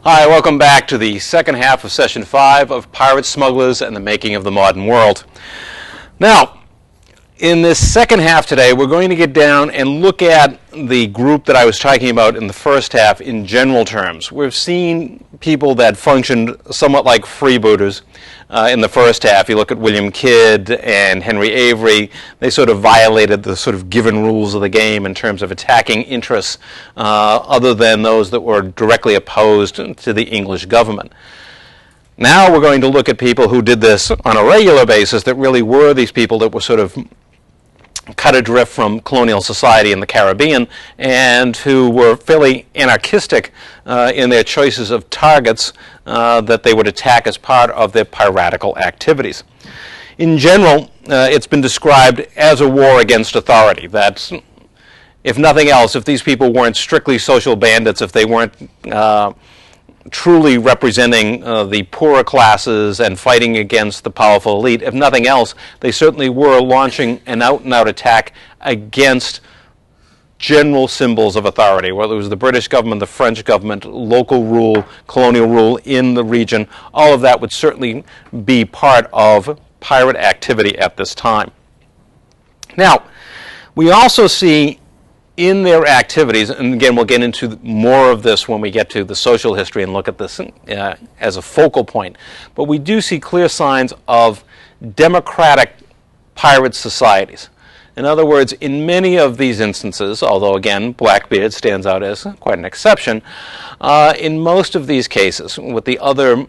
Hi, welcome back to the second half of Session 5 of Pirate Smugglers and the Making of the Modern World. Now, in this second half today, we're going to get down and look at the group that I was talking about in the first half in general terms. We've seen people that functioned somewhat like freebooters in the first half. You look at William Kidd and Henry Avery. They sort of violated the sort of given rules of the game in terms of attacking interests other than those that were directly opposed to the English government. Now we're going to look at people who did this on a regular basis, that really were these people that were sort of cut adrift from colonial society in the Caribbean and who were fairly anarchistic in their choices of targets that they would attack as part of their piratical activities. In general, it's been described as a war against authority, that if nothing else, if these people weren't strictly social bandits, if they weren't truly representing the poorer classes and fighting against the powerful elite, if nothing else, they certainly were launching an out-and-out attack against general symbols of authority, whether it was the British government, the French government, local rule, colonial rule in the region. All of that would certainly be part of pirate activity at this time. Now, we also see in their activities, and again we'll get into more of this when we get to the social history and look at this as a focal point, but we do see clear signs of democratic pirate societies. In other words, in many of these instances, although again Blackbeard stands out as quite an exception, in most of these cases with the other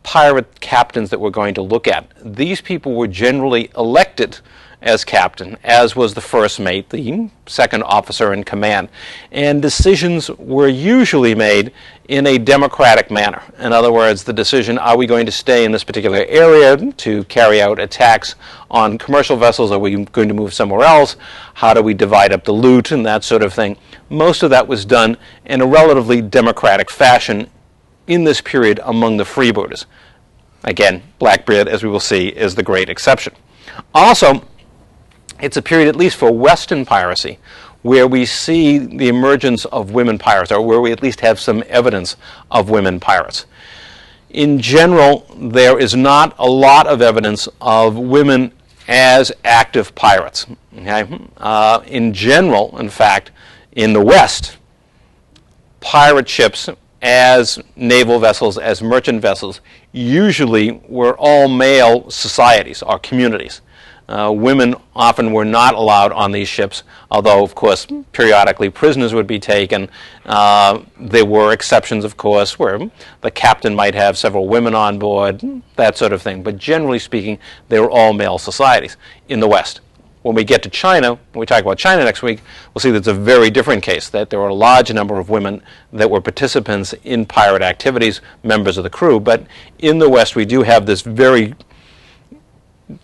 pirate captains that we're going to look at, these people were generally elected as captain, as was the first mate, the second officer in command. And decisions were usually made in a democratic manner. In other words, the decision, are we going to stay in this particular area to carry out attacks on commercial vessels? Are we going to move somewhere else? How do we divide up the loot and that sort of thing? Most of that was done in a relatively democratic fashion in this period among the freebooters. Again, Blackbeard, as we will see, is the great exception. Also, it's a period, at least for Western piracy, where we see the emergence of women pirates, or where we at least have some evidence of women pirates. In general, there is not a lot of evidence of women as active pirates. Okay? In general, in fact, in the West, pirate ships as naval vessels, as merchant vessels, usually were all male societies or communities. Women often were not allowed on these ships, although, of course, periodically prisoners would be taken. There were exceptions, of course, where the captain might have several women on board, that sort of thing. But generally speaking, they were all male societies in the West. When we get to China, when we talk about China next week, we'll see that's a very different case, that there were a large number of women that were participants in pirate activities, members of the crew. But in the West, we do have this very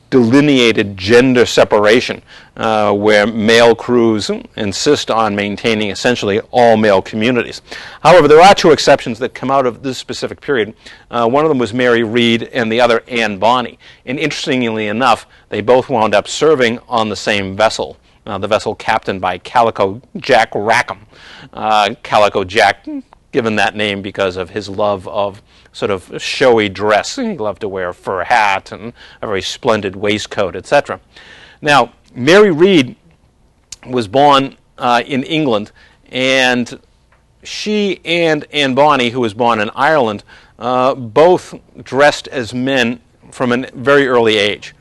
delineated gender separation where male crews insist on maintaining essentially all male communities. However, there are two exceptions that come out of this specific period. One of them was Mary Read and the other Anne Bonny. And interestingly enough, they both wound up serving on the same vessel, the vessel captained by Calico Jack Rackham. Calico Jack, given that name because of his love of sort of showy dress. He loved to wear a fur hat and a very splendid waistcoat, etc. Now, Mary Read was born in England, and she and Anne Bonny, who was born in Ireland, both dressed as men from a very early age.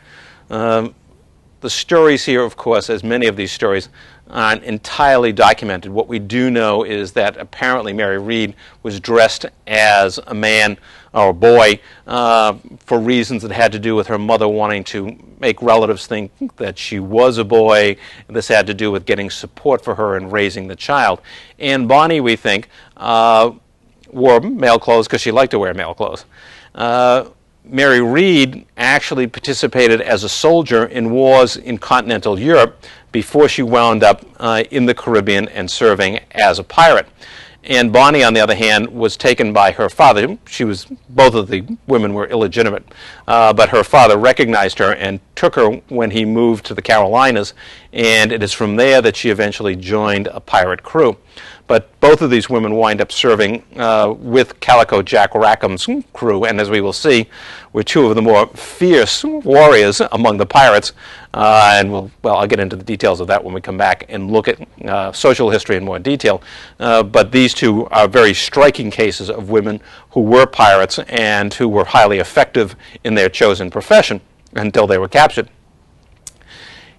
The stories here, of course, as many of these stories, aren't entirely documented. What we do know is that apparently Mary Read was dressed as a man or a boy for reasons that had to do with her mother wanting to make relatives think that she was a boy. This had to do with getting support for her in raising the child. Anne Bonny, we think, wore male clothes because she liked to wear male clothes. Mary Read actually participated as a soldier in wars in continental Europe before she wound up in the Caribbean and serving as a pirate. Anne Bonny, on the other hand, was taken by her father. Both of the women were illegitimate, but her father recognized her and took her when he moved to the Carolinas, and it is from there that she eventually joined a pirate crew. but both of these women wind up serving with Calico Jack Rackham's crew, and as we will see, were two of the more fierce warriors among the pirates. And I'll get into the details of that when we come back and look at social history in more detail. But these two are very striking cases of women who were pirates and who were highly effective in their chosen profession until they were captured.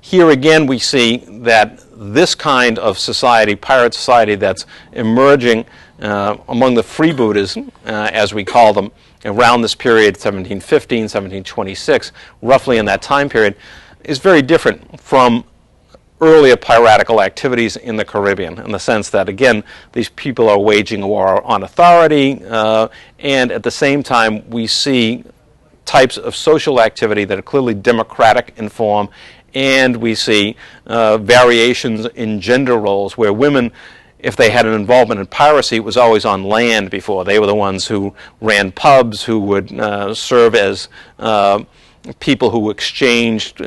Here again we see that this kind of society, pirate society, that's emerging among the freebooters, as we call them, around this period, 1715, 1726, roughly in that time period, is very different from earlier piratical activities in the Caribbean, in the sense that, again, these people are waging a war on authority, and at the same time we see types of social activity that are clearly democratic in form, and we see variations in gender roles where women, if they had an involvement in piracy, it was always on land before. They were the ones who ran pubs, who would serve as people who exchanged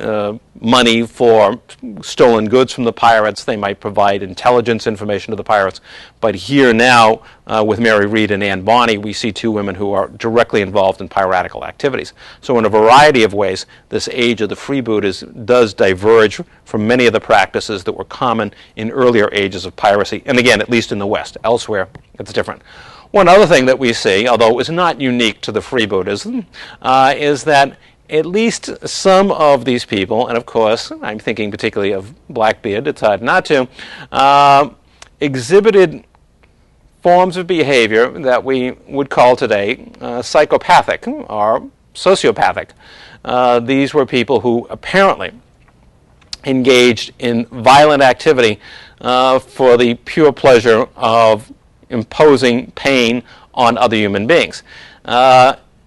money for stolen goods from the pirates. They might provide intelligence information to the pirates. But here now, with Mary Read and Anne Bonny, we see two women who are directly involved in piratical activities. So in a variety of ways, this age of the freebooters does diverge from many of the practices that were common in earlier ages of piracy. And again, at least in the West. Elsewhere, it's different. One other thing that we see, although it was not unique to the freebooters, is that at least some of these people, and of course I'm thinking particularly of Blackbeard, it's hard not to, exhibited forms of behavior that we would call today psychopathic or sociopathic. These were people who apparently engaged in violent activity for the pure pleasure of imposing pain on other human beings.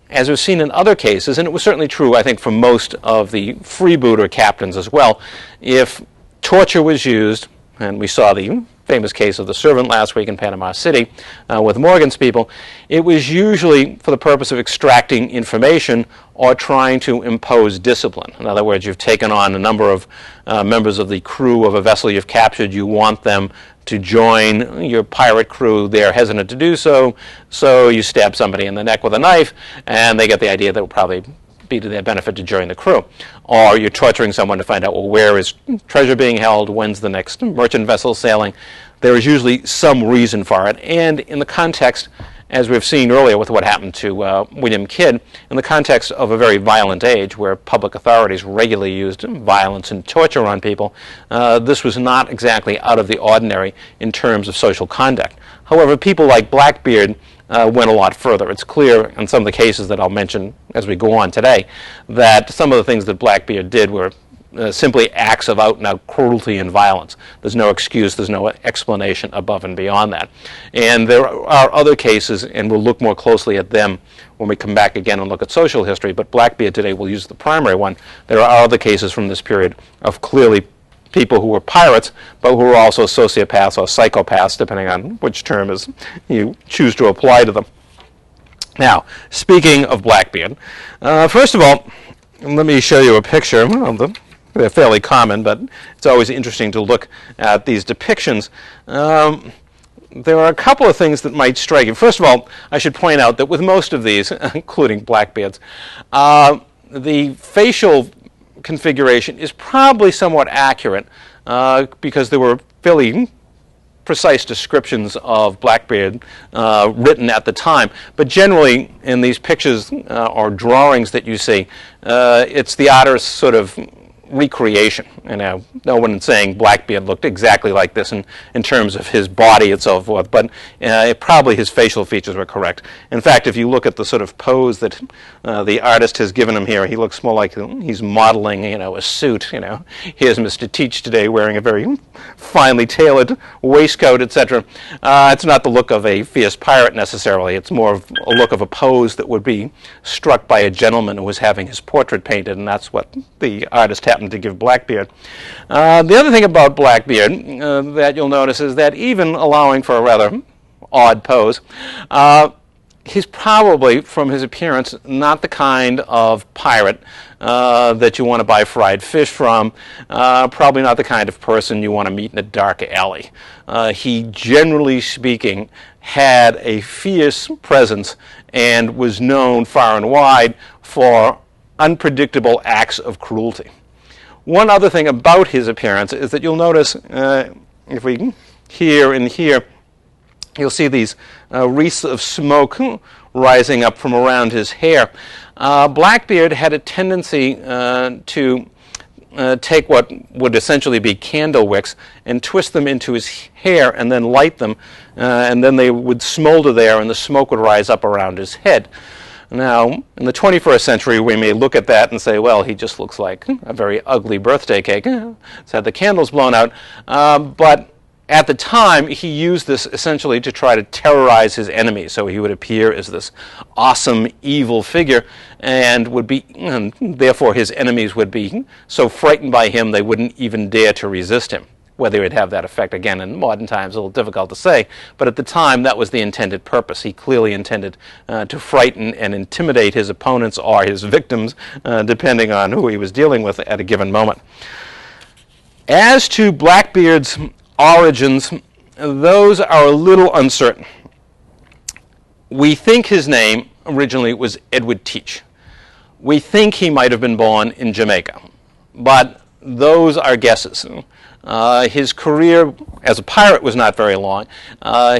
As we've seen in other cases, and it was certainly true, I think, for most of the freebooter captains as well, if torture was used, and we saw the famous case of the servant last week in Panama City with Morgan's people, it was usually for the purpose of extracting information or trying to impose discipline. In other words, you've taken on a number of members of the crew of a vessel you've captured, you want them to join your pirate crew. They're hesitant to do so, so you stab somebody in the neck with a knife, and they get the idea that it will probably be to their benefit to join the crew. Or you're torturing someone to find out, well, where is treasure being held, when's the next merchant vessel sailing. There is usually some reason for it, and in the context, as we've seen earlier with what happened to William Kidd, in the context of a very violent age where public authorities regularly used violence and torture on people, this was not exactly out of the ordinary in terms of social conduct. However, people like Blackbeard went a lot further. It's clear in some of the cases that I'll mention as we go on today that some of the things that Blackbeard did were simply acts of out-and-out cruelty and violence. There's no excuse, there's no explanation above and beyond that. And there are other cases, and we'll look more closely at them when we come back again and look at social history, but Blackbeard today will use the primary one. There are other cases from this period of clearly people who were pirates, but who were also sociopaths or psychopaths, depending on which term is you choose to apply to them. Now, speaking of Blackbeard, first of all, let me show you a picture of them. They're fairly common, but it's always interesting to look at these depictions. There are a couple of things that might strike you. First of all, I should point out that with most of these, including Blackbeard's, the facial configuration is probably somewhat accurate because there were fairly precise descriptions of Blackbeard written at the time. But generally, in these pictures or drawings that you see, it's the artist's sort of recreation. You know, no one is saying Blackbeard looked exactly like this in terms of his body and so forth, but probably his facial features were correct. In fact, if you look at the sort of pose that the artist has given him here, he looks more like he's modeling, you know, a suit. You know, here's Mr. Teach today wearing a very finely tailored waistcoat, etc. It's not the look of a fierce pirate necessarily. It's more of a look of a pose that would be struck by a gentleman who was having his portrait painted, and that's what the artist happened to give Blackbeard. The other thing about Blackbeard that you'll notice is that even allowing for a rather odd pose, he's probably, from his appearance, not the kind of pirate that you want to buy fried fish from, probably not the kind of person you want to meet in a dark alley. He, generally speaking, had a fierce presence and was known far and wide for unpredictable acts of cruelty. One other thing about his appearance is that you'll notice, if we here and here, you'll see these wreaths of smoke rising up from around his hair. Blackbeard had a tendency to take what would essentially be candle wicks and twist them into his hair and then light them, and then they would smolder there and the smoke would rise up around his head. Now, in the 21st century, we may look at that and say, well, he just looks like a very ugly birthday cake. It's had the candles blown out. But at the time, he used this essentially to try to terrorize his enemies. So he would appear as this awesome, evil figure, and therefore his enemies would be so frightened by him they wouldn't even dare to resist him. Whether it would have that effect again in modern times is a little difficult to say, but at the time that was the intended purpose. He clearly intended to frighten and intimidate his opponents or his victims, depending on who he was dealing with at a given moment. As to Blackbeard's origins, those are a little uncertain. We think his name originally was Edward Teach. We think he might have been born in Jamaica, but those are guesses. His career as a pirate was not very long.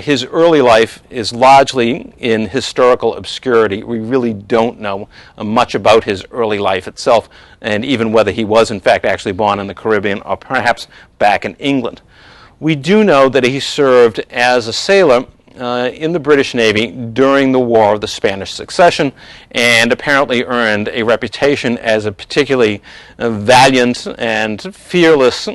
His early life is largely in historical obscurity. We really don't know much about his early life itself, and even whether he was in fact actually born in the Caribbean or perhaps back in England. We do know that he served as a sailor in the British Navy during the War of the Spanish Succession, and apparently earned a reputation as a particularly valiant and fearless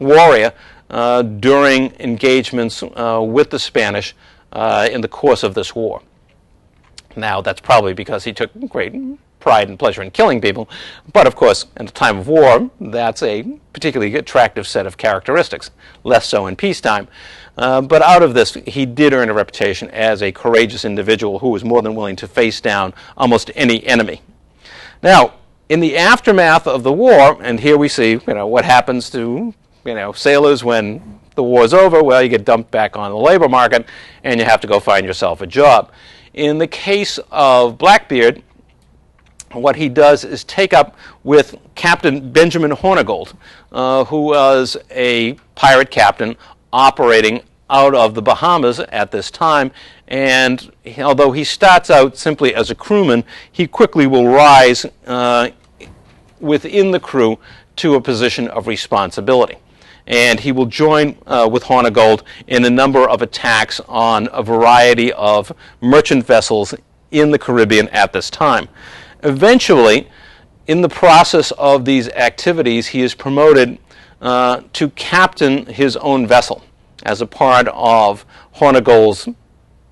warrior during engagements with the Spanish in the course of this war. Now, that's probably because he took great pride and pleasure in killing people, but of course, at the time of war, that's a particularly attractive set of characteristics, less so in peacetime. But out of this, he did earn a reputation as a courageous individual who was more than willing to face down almost any enemy. Now, in the aftermath of the war, and here we see, what happens to, sailors when the war's over. Well, you get dumped back on the labor market, and you have to go find yourself a job. In the case of Blackbeard, what he does is take up with Captain Benjamin Hornigold, who was a pirate captain operating out of the Bahamas at this time, and although he starts out simply as a crewman, he quickly will rise within the crew to a position of responsibility. And he will join with Hornigold in a number of attacks on a variety of merchant vessels in the Caribbean at this time. Eventually, in the process of these activities, he is promoted to captain his own vessel as a part of Hornigold's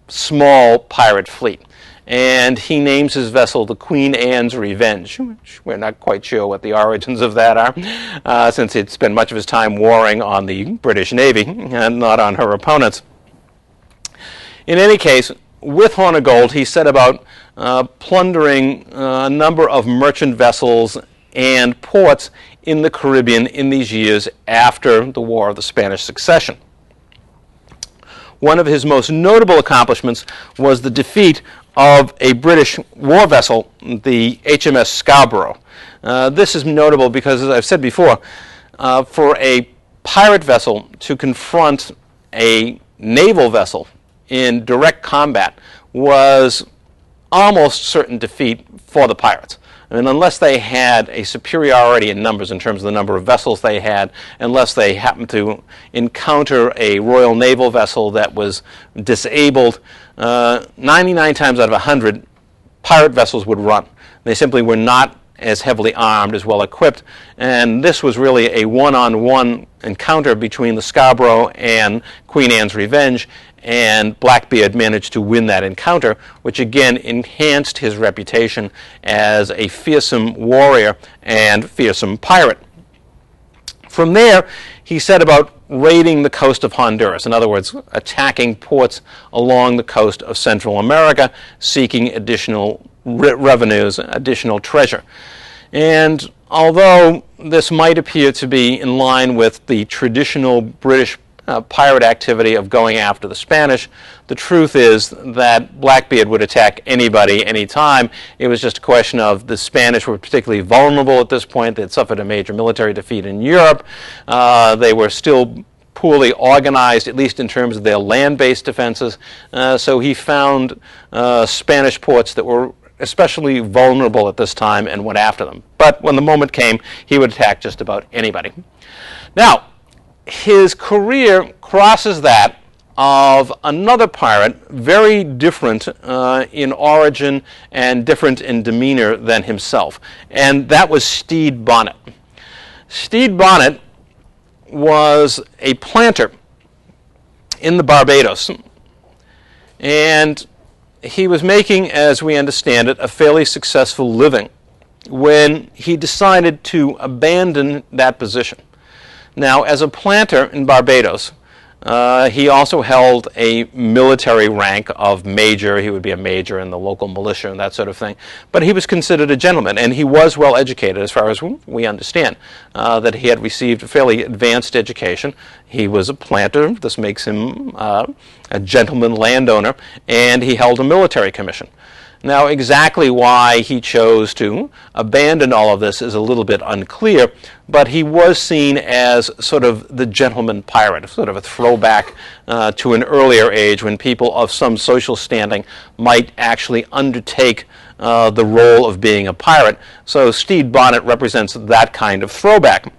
small pirate fleet. And he names his vessel the Queen Anne's Revenge, which we're not quite sure what the origins of that are, since he'd spent much of his time warring on the British Navy and not on her opponents. In any case, with Hornigold, he set about plundering a number of merchant vessels and ports in the Caribbean in these years after the War of the Spanish Succession. One of his most notable accomplishments was the defeat of a British war vessel, the HMS Scarborough. This is notable because, as I've said before, for a pirate vessel to confront a naval vessel in direct combat was almost certain defeat for the pirates. I mean, unless they had a superiority in numbers in terms of the number of vessels they had, unless they happened to encounter a Royal Naval vessel that was disabled, 99 times out of 100, pirate vessels would run. They simply were not as heavily armed, as well equipped, and this was really a one-on-one encounter between the Scarborough and Queen Anne's Revenge, and Blackbeard managed to win that encounter, which again enhanced his reputation as a fearsome warrior and fearsome pirate. From there, he set about raiding the coast of Honduras. In other words, attacking ports along the coast of Central America, seeking additional revenues, additional treasure. And although this might appear to be in line with the traditional British pirate activity of going after the Spanish, the truth is that Blackbeard would attack anybody, anytime. It was just a question of the Spanish were particularly vulnerable at this point. They had suffered a major military defeat in Europe. They were still poorly organized, at least in terms of their land-based defenses. So he found Spanish ports that were especially vulnerable at this time and went after them. But when the moment came, he would attack just about anybody. Now, his career crosses that of another pirate, very different in origin and different in demeanor than himself, and that was Stede Bonnet. Stede Bonnet was a planter in the Barbados, and he was making, as we understand it, a fairly successful living when he decided to abandon that position. Now, as a planter in Barbados, he also held a military rank of major. He would be a major in the local militia and that sort of thing. But he was considered a gentleman, and he was well educated, as far as we understand, that he had received a fairly advanced education. He was a planter. This makes him a gentleman landowner, and he held a military commission. Now, exactly why he chose to abandon all of this is a little bit unclear, but he was seen as sort of the gentleman pirate, sort of a throwback to an earlier age when people of some social standing might actually undertake the role of being a pirate. So Stede Bonnet represents that kind of throwback.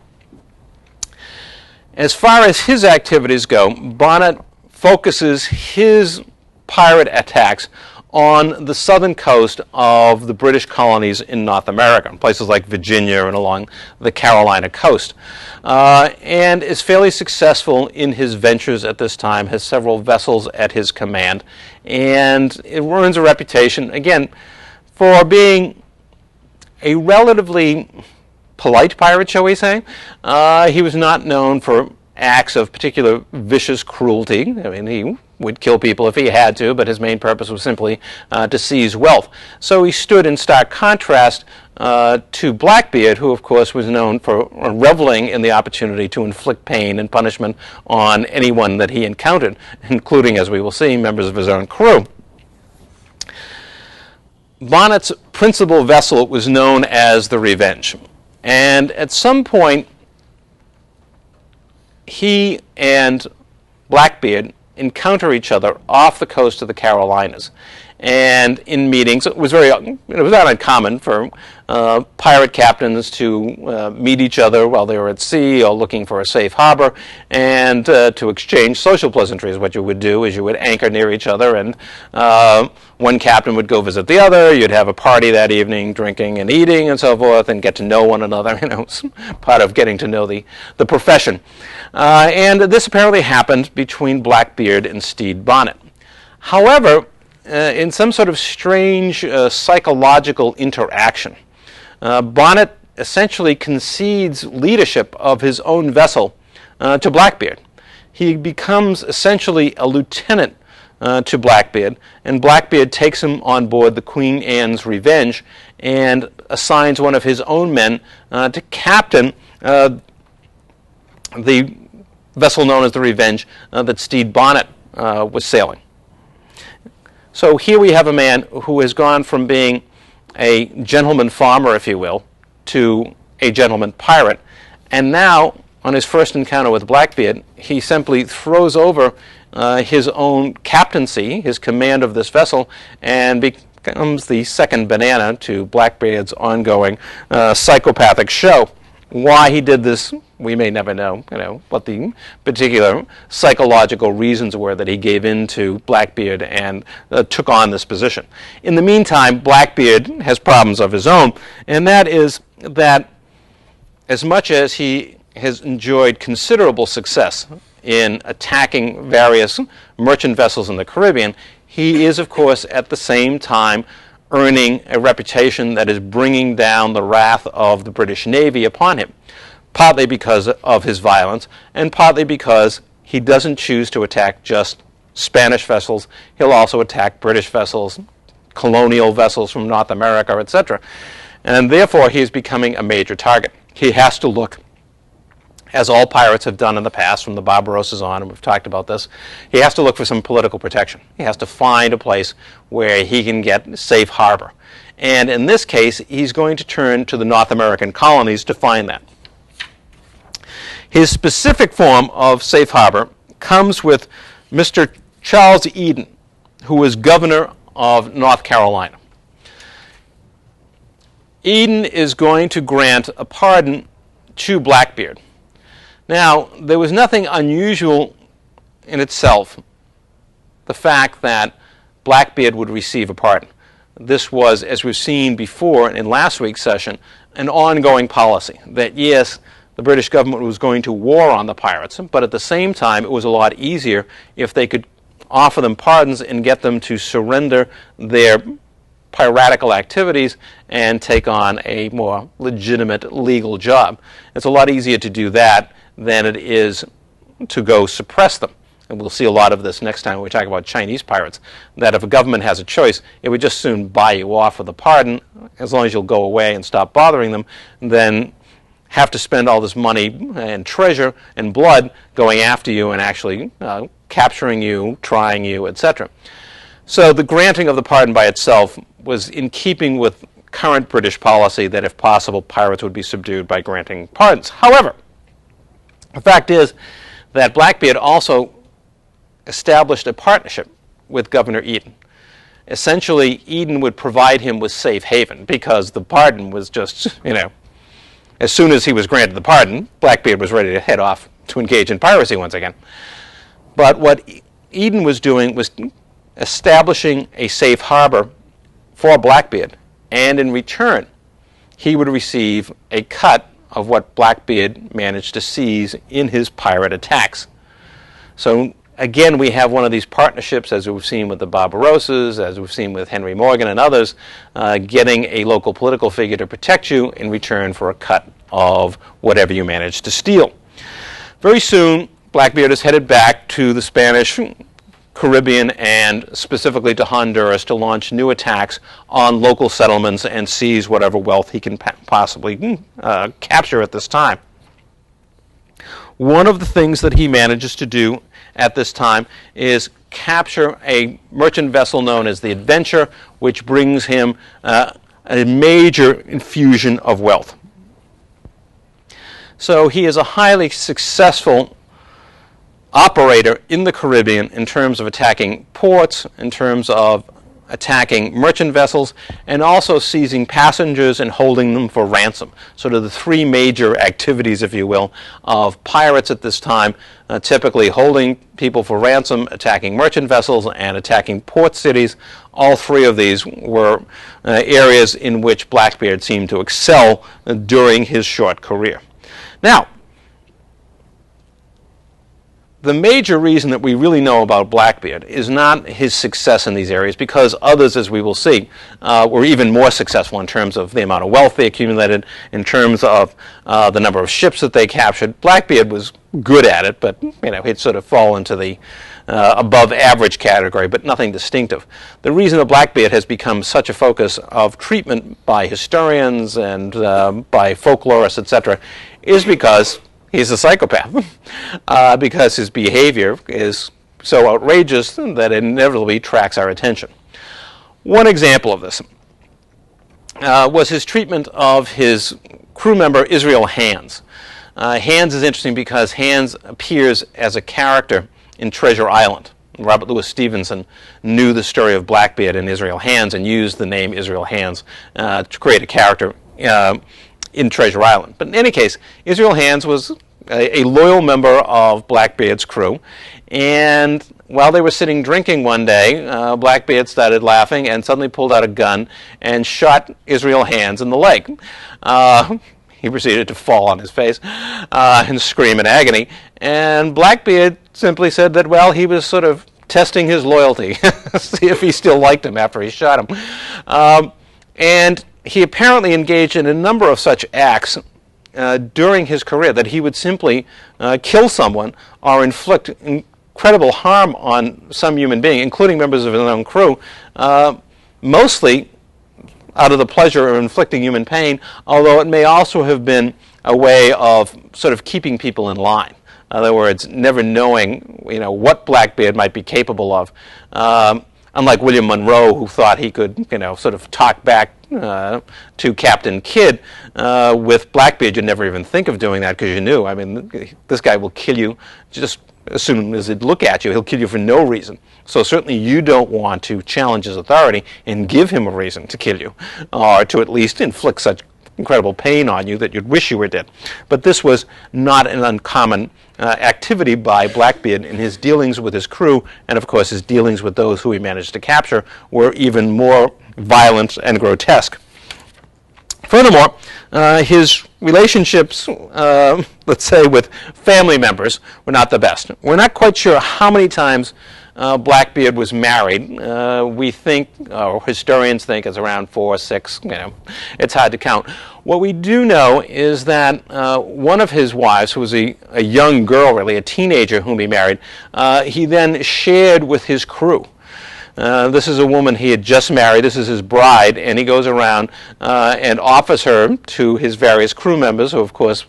As far as his activities go, Bonnet focuses his pirate attacks on the southern coast of the British colonies in North America, places like Virginia and along the Carolina coast, and is fairly successful in his ventures at this time, has several vessels at his command, and it earns a reputation, again, for being a relatively polite pirate, shall we say. He was not known for acts of particular vicious cruelty. I mean, he would kill people if he had to, but his main purpose was simply to seize wealth. So he stood in stark contrast to Blackbeard, who of course was known for reveling in the opportunity to inflict pain and punishment on anyone that he encountered, including, as we will see, members of his own crew. Bonnet's principal vessel was known as the Revenge, and at some point he and Blackbeard encounter each other off the coast of the Carolinas. And in meetings, it was not uncommon for pirate captains to meet each other while they were at sea or looking for a safe harbor, and to exchange social pleasantries. What you would do is you would anchor near each other, and one captain would go visit the other. You'd have a party that evening, drinking and eating and so forth, and get to know one another. You know, it's part of getting to know the profession. And this apparently happened between Blackbeard and Stede Bonnet. However, in some sort of strange psychological interaction, Bonnet essentially concedes leadership of his own vessel to Blackbeard. He becomes essentially a lieutenant to Blackbeard, and Blackbeard takes him on board the Queen Anne's Revenge and assigns one of his own men to captain the vessel known as the Revenge that Stede Bonnet was sailing. So here we have a man who has gone from being a gentleman farmer, if you will, to a gentleman pirate, and now, on his first encounter with Blackbeard, he simply throws over his own captaincy, his command of this vessel, and becomes the second banana to Blackbeard's ongoing psychopathic show. Why he did this, we may never know, what the particular psychological reasons were that he gave in to Blackbeard and took on this position. In the meantime, Blackbeard has problems of his own, and that is that as much as he has enjoyed considerable success in attacking various merchant vessels in the Caribbean, he is, of course, at the same time earning a reputation that is bringing down the wrath of the British Navy upon him. partly because of his violence, and partly because he doesn't choose to attack just Spanish vessels. He'll also attack British vessels, colonial vessels from North America, etc. And therefore, he is becoming a major target. He has to look, as all pirates have done in the past, from the Barbarossas on, and we've talked about this, he has to look for some political protection. He has to find a place where he can get safe harbor. And in this case, he's going to turn to the North American colonies to find that. His specific form of safe harbor comes with Mr. Charles Eden, who was governor of North Carolina. Eden is going to grant a pardon to Blackbeard. Now, there was nothing unusual in itself, the fact that Blackbeard would receive a pardon. This was, as we've seen before in last week's session, an ongoing policy that, yes, the British government was going to war on the pirates, but at the same time, it was a lot easier if they could offer them pardons and get them to surrender their piratical activities and take on a more legitimate legal job. It's a lot easier to do that than it is to go suppress them. And we'll see a lot of this next time when we talk about Chinese pirates, that if a government has a choice, it would just soon buy you off with a pardon, as long as you'll go away and stop bothering them, than have to spend all this money and treasure and blood going after you and actually capturing you, trying you, etc. So the granting of the pardon by itself was in keeping with current British policy that if possible, pirates would be subdued by granting pardons. However, the fact is that Blackbeard also established a partnership with Governor Eden. Essentially, Eden would provide him with safe haven because the pardon was just, as soon as he was granted the pardon, Blackbeard was ready to head off to engage in piracy once again. But what Eden was doing was establishing a safe harbor for Blackbeard, and in return, he would receive a cut of what Blackbeard managed to seize in his pirate attacks. So again, we have one of these partnerships, as we've seen with the Barbarossas, as we've seen with Henry Morgan and others, getting a local political figure to protect you in return for a cut of whatever you managed to steal. Very soon, Blackbeard is headed back to the Spanish Caribbean and specifically to Honduras to launch new attacks on local settlements and seize whatever wealth he can possibly capture at this time. One of the things that he manages to do at this time is capture a merchant vessel known as the Adventure, which brings him a major infusion of wealth. So he is a highly successful operator in the Caribbean in terms of attacking ports, in terms of attacking merchant vessels, and also seizing passengers and holding them for ransom. Sort of the three major activities, if you will, of pirates at this time, typically holding people for ransom, attacking merchant vessels, and attacking port cities. All three of these were areas in which Blackbeard seemed to excel during his short career. Now, the major reason that we really know about Blackbeard is not his success in these areas, because others, as we will see, were even more successful in terms of the amount of wealth they accumulated, in terms of the number of ships that they captured. Blackbeard was good at it, but he'd sort of fall into the above average category, but nothing distinctive. The reason that Blackbeard has become such a focus of treatment by historians and by folklorists, etc., is because he's a psychopath, because his behavior is so outrageous that it inevitably attracts our attention. One example of this was his treatment of his crew member, Israel Hands. Hands is interesting because Hands appears as a character in Treasure Island. Robert Louis Stevenson knew the story of Blackbeard and Israel Hands and used the name Israel Hands to create a character in Treasure Island. But in any case, Israel Hands was a loyal member of Blackbeard's crew, and while they were sitting drinking one day, Blackbeard started laughing and suddenly pulled out a gun and shot Israel Hands in the leg. He proceeded to fall on his face and scream in agony, and Blackbeard simply said that, well, he was sort of testing his loyalty, see if he still liked him after he shot him. And he apparently engaged in a number of such acts during his career, that he would simply kill someone or inflict incredible harm on some human being, including members of his own crew, mostly out of the pleasure of inflicting human pain, although it may also have been a way of sort of keeping people in line. In other words, never knowing, what Blackbeard might be capable of. Unlike William Monroe, who thought he could, sort of talk back to Captain Kidd, with Blackbeard, you'd never even think of doing that because you knew, this guy will kill you just as soon as he'd look at you. He'll kill you for no reason. So certainly you don't want to challenge his authority and give him a reason to kill you, or to at least inflict such incredible pain on you that you'd wish you were dead. But this was not an uncommon activity by Blackbeard in his dealings with his crew, and of course his dealings with those who he managed to capture were even more violent and grotesque. Furthermore, his relationships, let's say, with family members were not the best. We're not quite sure how many times Blackbeard was married. We think, or historians think, it's around 4 or 6. It's hard to count. What we do know is that one of his wives, who was a young girl, really, a teenager whom he married, he then shared with his crew. This is a woman he had just married. This is his bride, and he goes around and offers her to his various crew members, who, of course,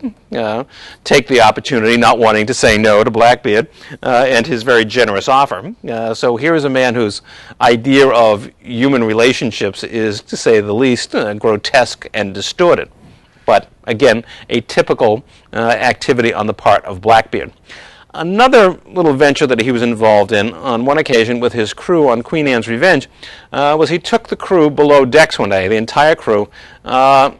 take the opportunity, not wanting to say no to Blackbeard, and his very generous offer. So here is a man whose idea of human relationships is, to say the least, grotesque and distorted. But, again, a typical activity on the part of Blackbeard. Another little venture that he was involved in on one occasion with his crew on Queen Anne's Revenge was he took the crew below decks one day, the entire crew, and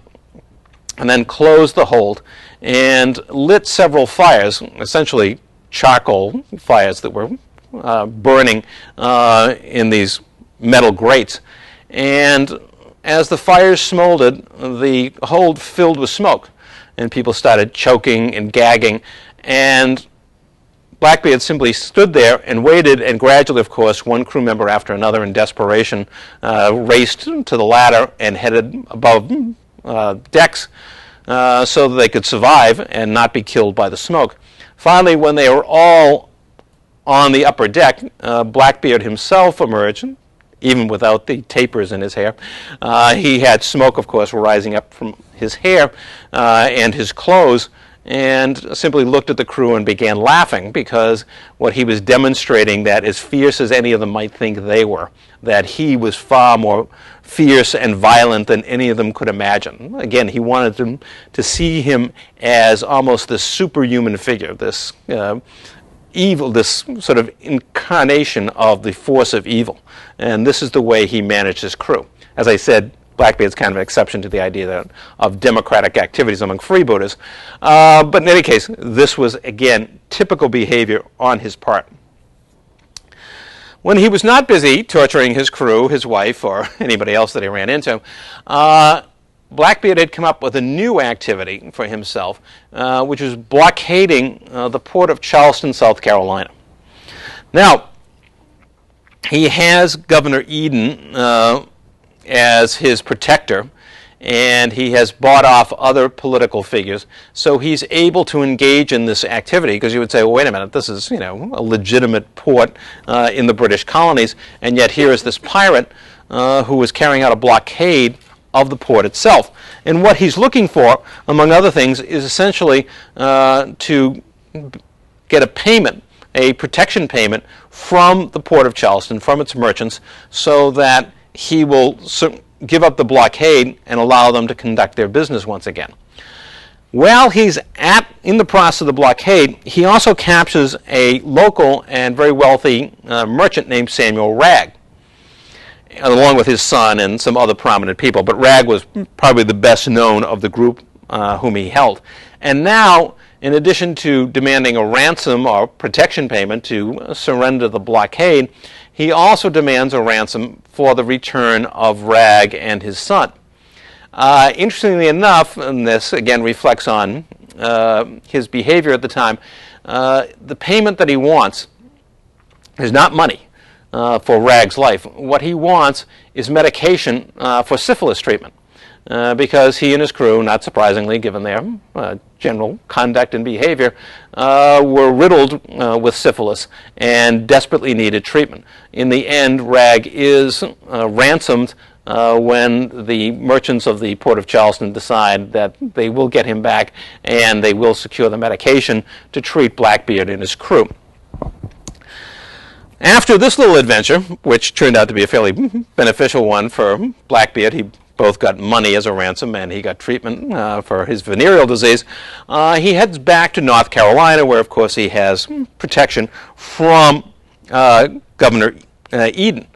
then closed the hold and lit several fires, essentially charcoal fires that were burning in these metal grates. And as the fires smoldered, the hold filled with smoke, and people started choking and gagging, and Blackbeard simply stood there and waited, and gradually, of course, one crew member after another in desperation raced to the ladder and headed above decks so that they could survive and not be killed by the smoke. Finally, when they were all on the upper deck, Blackbeard himself emerged, even without the tapers in his hair. He had smoke, of course, rising up from his hair and his clothes, and simply looked at the crew and began laughing, because what he was demonstrating, that as fierce as any of them might think they were, that he was far more fierce and violent than any of them could imagine. Again, he wanted them to see him as almost this superhuman figure, this evil, this sort of incarnation of the force of evil. And this is the way he managed his crew. As I said, Blackbeard's kind of an exception to the idea of democratic activities among freebooters. But in any case, this was, again, typical behavior on his part. When he was not busy torturing his crew, his wife, or anybody else that he ran into, Blackbeard had come up with a new activity for himself, which was blockading the port of Charleston, South Carolina. Now, he has Governor Eden as his protector, and he has bought off other political figures, so he's able to engage in this activity, because you would say, well, wait a minute, this is, a legitimate port in the British colonies, and yet here is this pirate who is carrying out a blockade of the port itself. And what he's looking for, among other things, is essentially to get a payment, a protection payment from the port of Charleston, from its merchants, so that he will give up the blockade and allow them to conduct their business once again. While he's in the process of the blockade, he also captures a local and very wealthy merchant named Samuel Wragg, along with his son and some other prominent people. But Wragg was probably the best known of the group whom he held. And now, in addition to demanding a ransom or protection payment to surrender the blockade, he also demands a ransom for the return of Wragg and his son. Interestingly enough, and this again reflects on his behavior at the time, the payment that he wants is not money for Wragg's life. What he wants is medication for syphilis treatment. because he and his crew, not surprisingly given their general conduct and behavior, were riddled with syphilis and desperately needed treatment. In the end, Rag is ransomed when the merchants of the port of Charleston decide that they will get him back and they will secure the medication to treat Blackbeard and his crew. After this little adventure, which turned out to be a fairly beneficial one for Blackbeard, he both got money as a ransom and he got treatment for his venereal disease, he heads back to North Carolina, where of course he has protection from Governor Eden.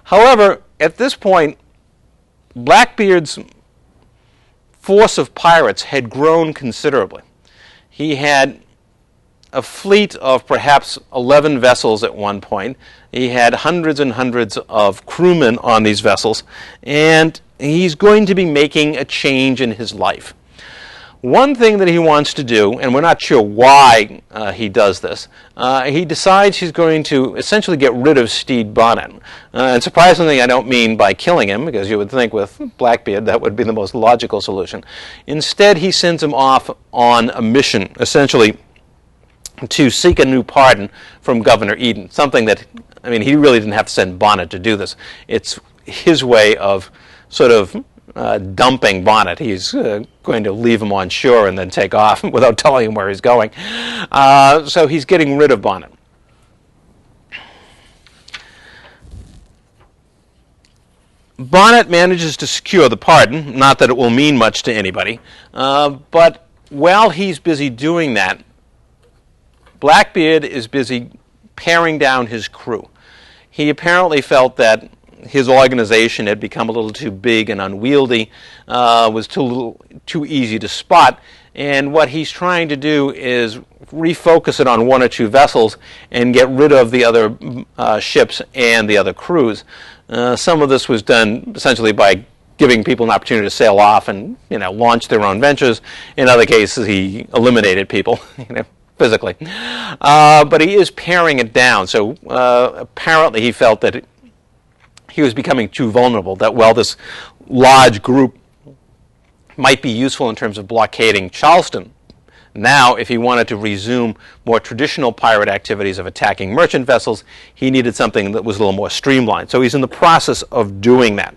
However, at this point, Blackbeard's force of pirates had grown considerably. He had a fleet of perhaps 11 vessels at one point. He had hundreds and hundreds of crewmen on these vessels, and he's going to be making a change in his life. One thing that he wants to do, and we're not sure why he does this, he decides he's going to essentially get rid of Stede Bonnet. And surprisingly, I don't mean by killing him, because you would think with Blackbeard that would be the most logical solution. Instead, he sends him off on a mission, essentially to seek a new pardon from Governor Eden. Something that, I mean, he really didn't have to send Bonnet to do this. It's his way of sort of dumping Bonnet. He's going to leave him on shore and then take off without telling him where he's going. So he's getting rid of Bonnet. Bonnet manages to secure the pardon, not that it will mean much to anybody, but while he's busy doing that, Blackbeard is busy paring down his crew. He apparently felt that his organization had become a little too big and unwieldy, was too easy to spot, and what he's trying to do is refocus it on one or two vessels and get rid of the other ships and the other crews. Some of this was done essentially by giving people an opportunity to sail off and launch their own ventures. In other cases, he eliminated people physically. But he is paring it down. So apparently he felt that he was becoming too vulnerable, that while this large group might be useful in terms of blockading Charleston, now if he wanted to resume more traditional pirate activities of attacking merchant vessels, he needed something that was a little more streamlined. So he's in the process of doing that.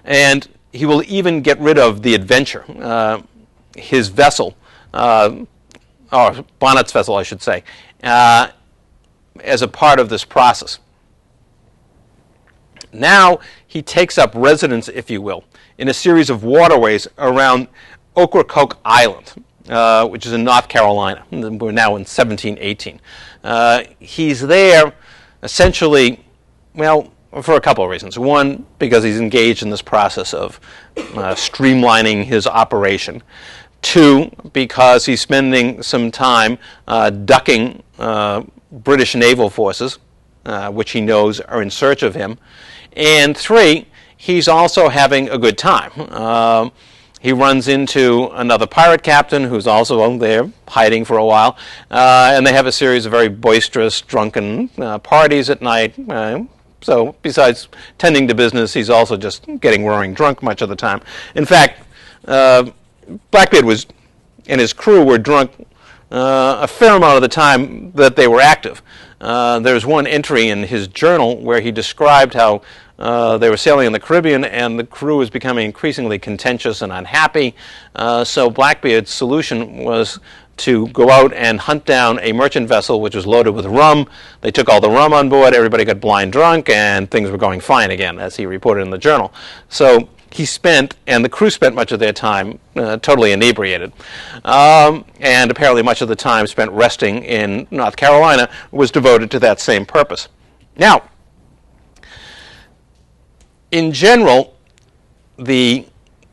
And he will even get rid of the Adventure, his vessel, or Bonnet's vessel, I should say, as a part of this process. Now he takes up residence, if you will, in a series of waterways around Ocracoke Island, which is in North Carolina. We're now in 1718. He's there essentially, well, for a couple of reasons. One, because he's engaged in this process of streamlining his operation. Two, because he's spending some time ducking British naval forces, which he knows are in search of him. And three, he's also having a good time. He runs into another pirate captain who's also there hiding for a while, and they have a series of very boisterous, drunken parties at night. So besides tending to business, he's also just getting roaring drunk much of the time. In fact, Blackbeard and his crew were drunk a fair amount of the time that they were active. There's one entry in his journal where he described how they were sailing in the Caribbean and the crew was becoming increasingly contentious and unhappy. So Blackbeard's solution was to go out and hunt down a merchant vessel which was loaded with rum. They took all the rum on board, everybody got blind drunk, and things were going fine again, as he reported in the journal. So he spent, and the crew spent much of their time totally inebriated. And apparently much of the time spent resting in North Carolina was devoted to that same purpose. Now, in general, the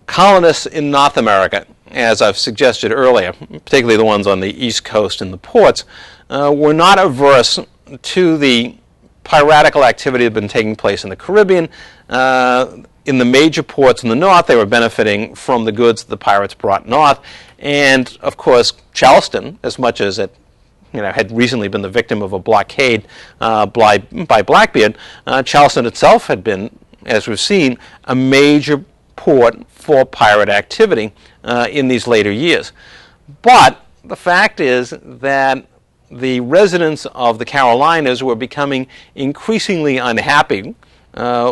colonists in North America, as I've suggested earlier, particularly the ones on the East Coast and the ports, were not averse to the piratical activity that had been taking place in the Caribbean. In the major ports in the north, they were benefiting from the goods that the pirates brought north. And, of course, Charleston, as much as it had recently been the victim of a blockade by Blackbeard, Charleston itself had been as we've seen, a major port for pirate activity in these later years. But the fact is that the residents of the Carolinas were becoming increasingly unhappy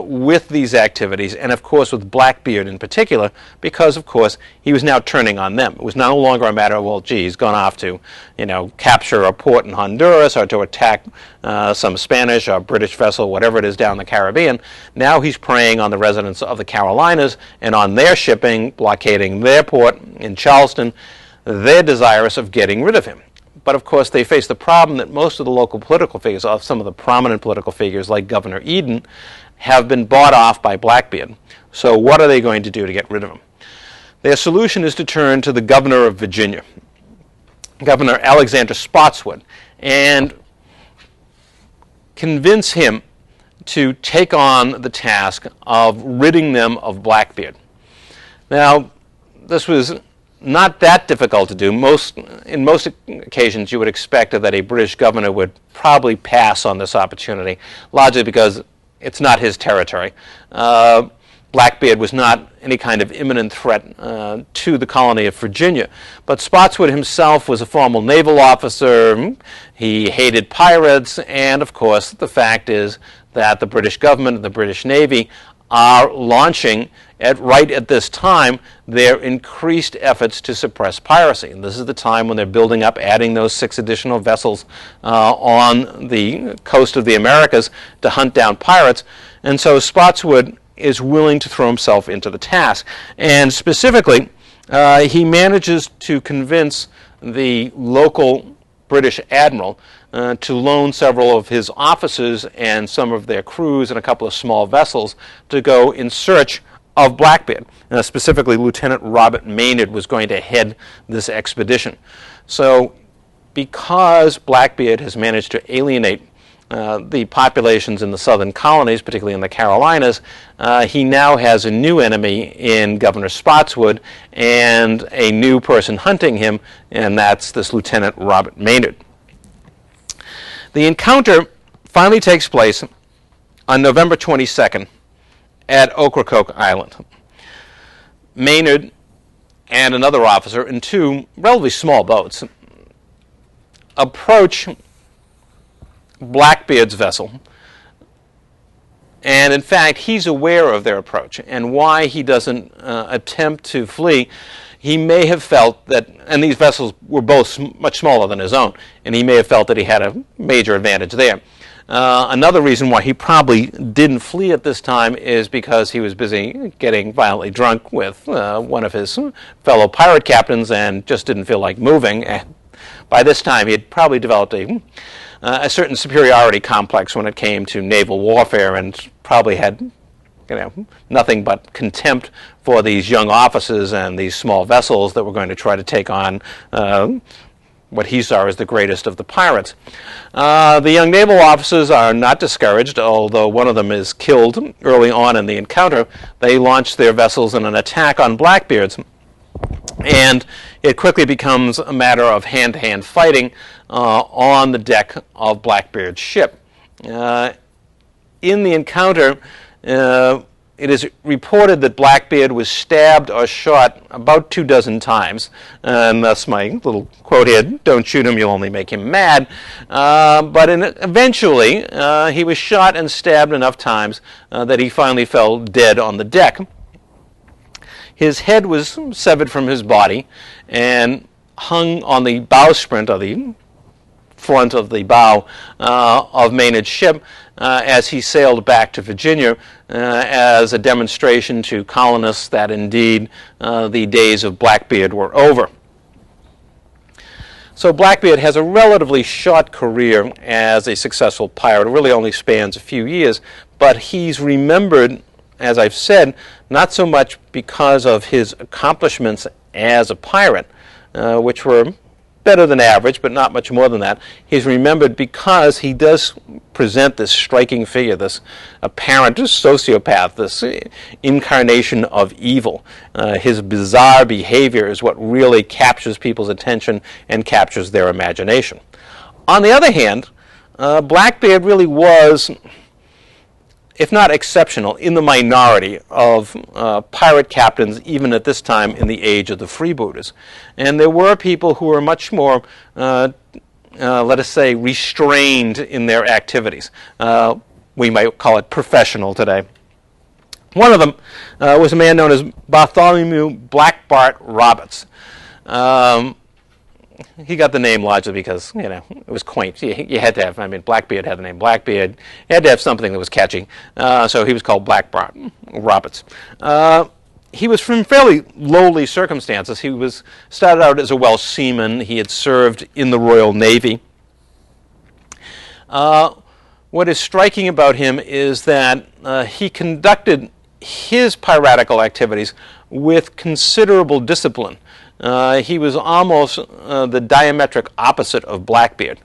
with these activities, and of course with Blackbeard in particular, because of course he was now turning on them. It was no longer a matter of, well, gee, he's gone off to, capture a port in Honduras or to attack some Spanish or British vessel, whatever it is, down the Caribbean. Now he's preying on the residents of the Carolinas and on their shipping, blockading their port in Charleston. They're desirous of getting rid of him. But of course they face the problem that most of the local political figures, some of the prominent political figures like Governor Eden, have been bought off by Blackbeard. So what are they going to do to get rid of him? Their solution is to turn to the governor of Virginia, Governor Alexander Spotswood, and convince him to take on the task of ridding them of Blackbeard. Now, this was not that difficult to do. In most occasions, you would expect that a British governor would probably pass on this opportunity, largely because it's not his territory. Blackbeard was not any kind of imminent threat to the colony of Virginia. But Spotswood himself was a former naval officer. He hated pirates, and of course, the fact is that the British government and the British Navy are launching right at this time their increased efforts to suppress piracy. And this is the time when they're building up, adding those 6 additional vessels on the coast of the Americas to hunt down pirates. And so Spotswood is willing to throw himself into the task. And specifically, he manages to convince the local British admiral to loan several of his officers and some of their crews and a couple of small vessels to go in search of Blackbeard. Specifically, Lieutenant Robert Maynard was going to head this expedition. So because Blackbeard has managed to alienate the populations in the southern colonies, particularly in the Carolinas, he now has a new enemy in Governor Spotswood and a new person hunting him, and that's this Lieutenant Robert Maynard. The encounter finally takes place on November 22nd at Ocracoke Island. Maynard and another officer in 2 relatively small boats approach Blackbeard's vessel, and in fact he's aware of their approach and why he doesn't attempt to flee. He may have felt that, and these vessels were both much smaller than his own, and he may have felt that he had a major advantage there. Another reason why he probably didn't flee at this time is because he was busy getting violently drunk with one of his fellow pirate captains and just didn't feel like moving. And by this time, he had probably developed a certain superiority complex when it came to naval warfare, and probably had nothing but contempt for these young officers and these small vessels that were going to try to take on what he saw as the greatest of the pirates. The young naval officers are not discouraged, although one of them is killed early on in the encounter. They launch their vessels in an attack on Blackbeard's, and it quickly becomes a matter of hand-to-hand fighting on the deck of Blackbeard's ship. In the encounter, it is reported that Blackbeard was stabbed or shot about 24 times, and that's my little quote here, "Don't shoot him, you'll only make him mad." But eventually, he was shot and stabbed enough times that he finally fell dead on the deck. His head was severed from his body and hung on the bowsprit, or the front of the bow of Maynard's ship, as he sailed back to Virginia as a demonstration to colonists that indeed the days of Blackbeard were over. So Blackbeard has a relatively short career as a successful pirate. It really only spans a few years, but he's remembered, as I've said, not so much because of his accomplishments as a pirate, which were better than average, but not much more than that. He's remembered because he does present this striking figure, this apparent sociopath, this incarnation of evil. His bizarre behavior is what really captures people's attention and captures their imagination. On the other hand, Blackbeard really was if not exceptional, in the minority of pirate captains, even at this time in the age of the freebooters. And there were people who were much more, let us say, restrained in their activities. We might call it professional today. One of them was a man known as Bartholomew Black Bart Roberts. He got the name largely because, it was quaint. You had to have, Blackbeard had the name Blackbeard. You had to have something that was catchy. So he was called Black Bart Roberts. He was from fairly lowly circumstances. He started out as a Welsh seaman. He had served in the Royal Navy. What is striking about him is that he conducted his piratical activities with considerable discipline. He was almost the diametric opposite of Blackbeard.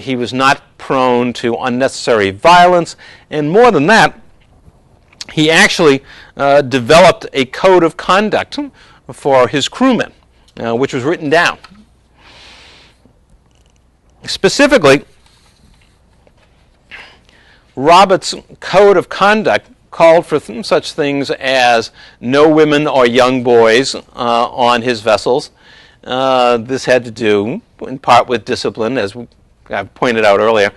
He was not prone to unnecessary violence, and more than that, he actually developed a code of conduct for his crewmen, which was written down. Specifically, Roberts' code of conduct called for such things as no women or young boys on his vessels. This had to do in part with discipline, as I've pointed out earlier.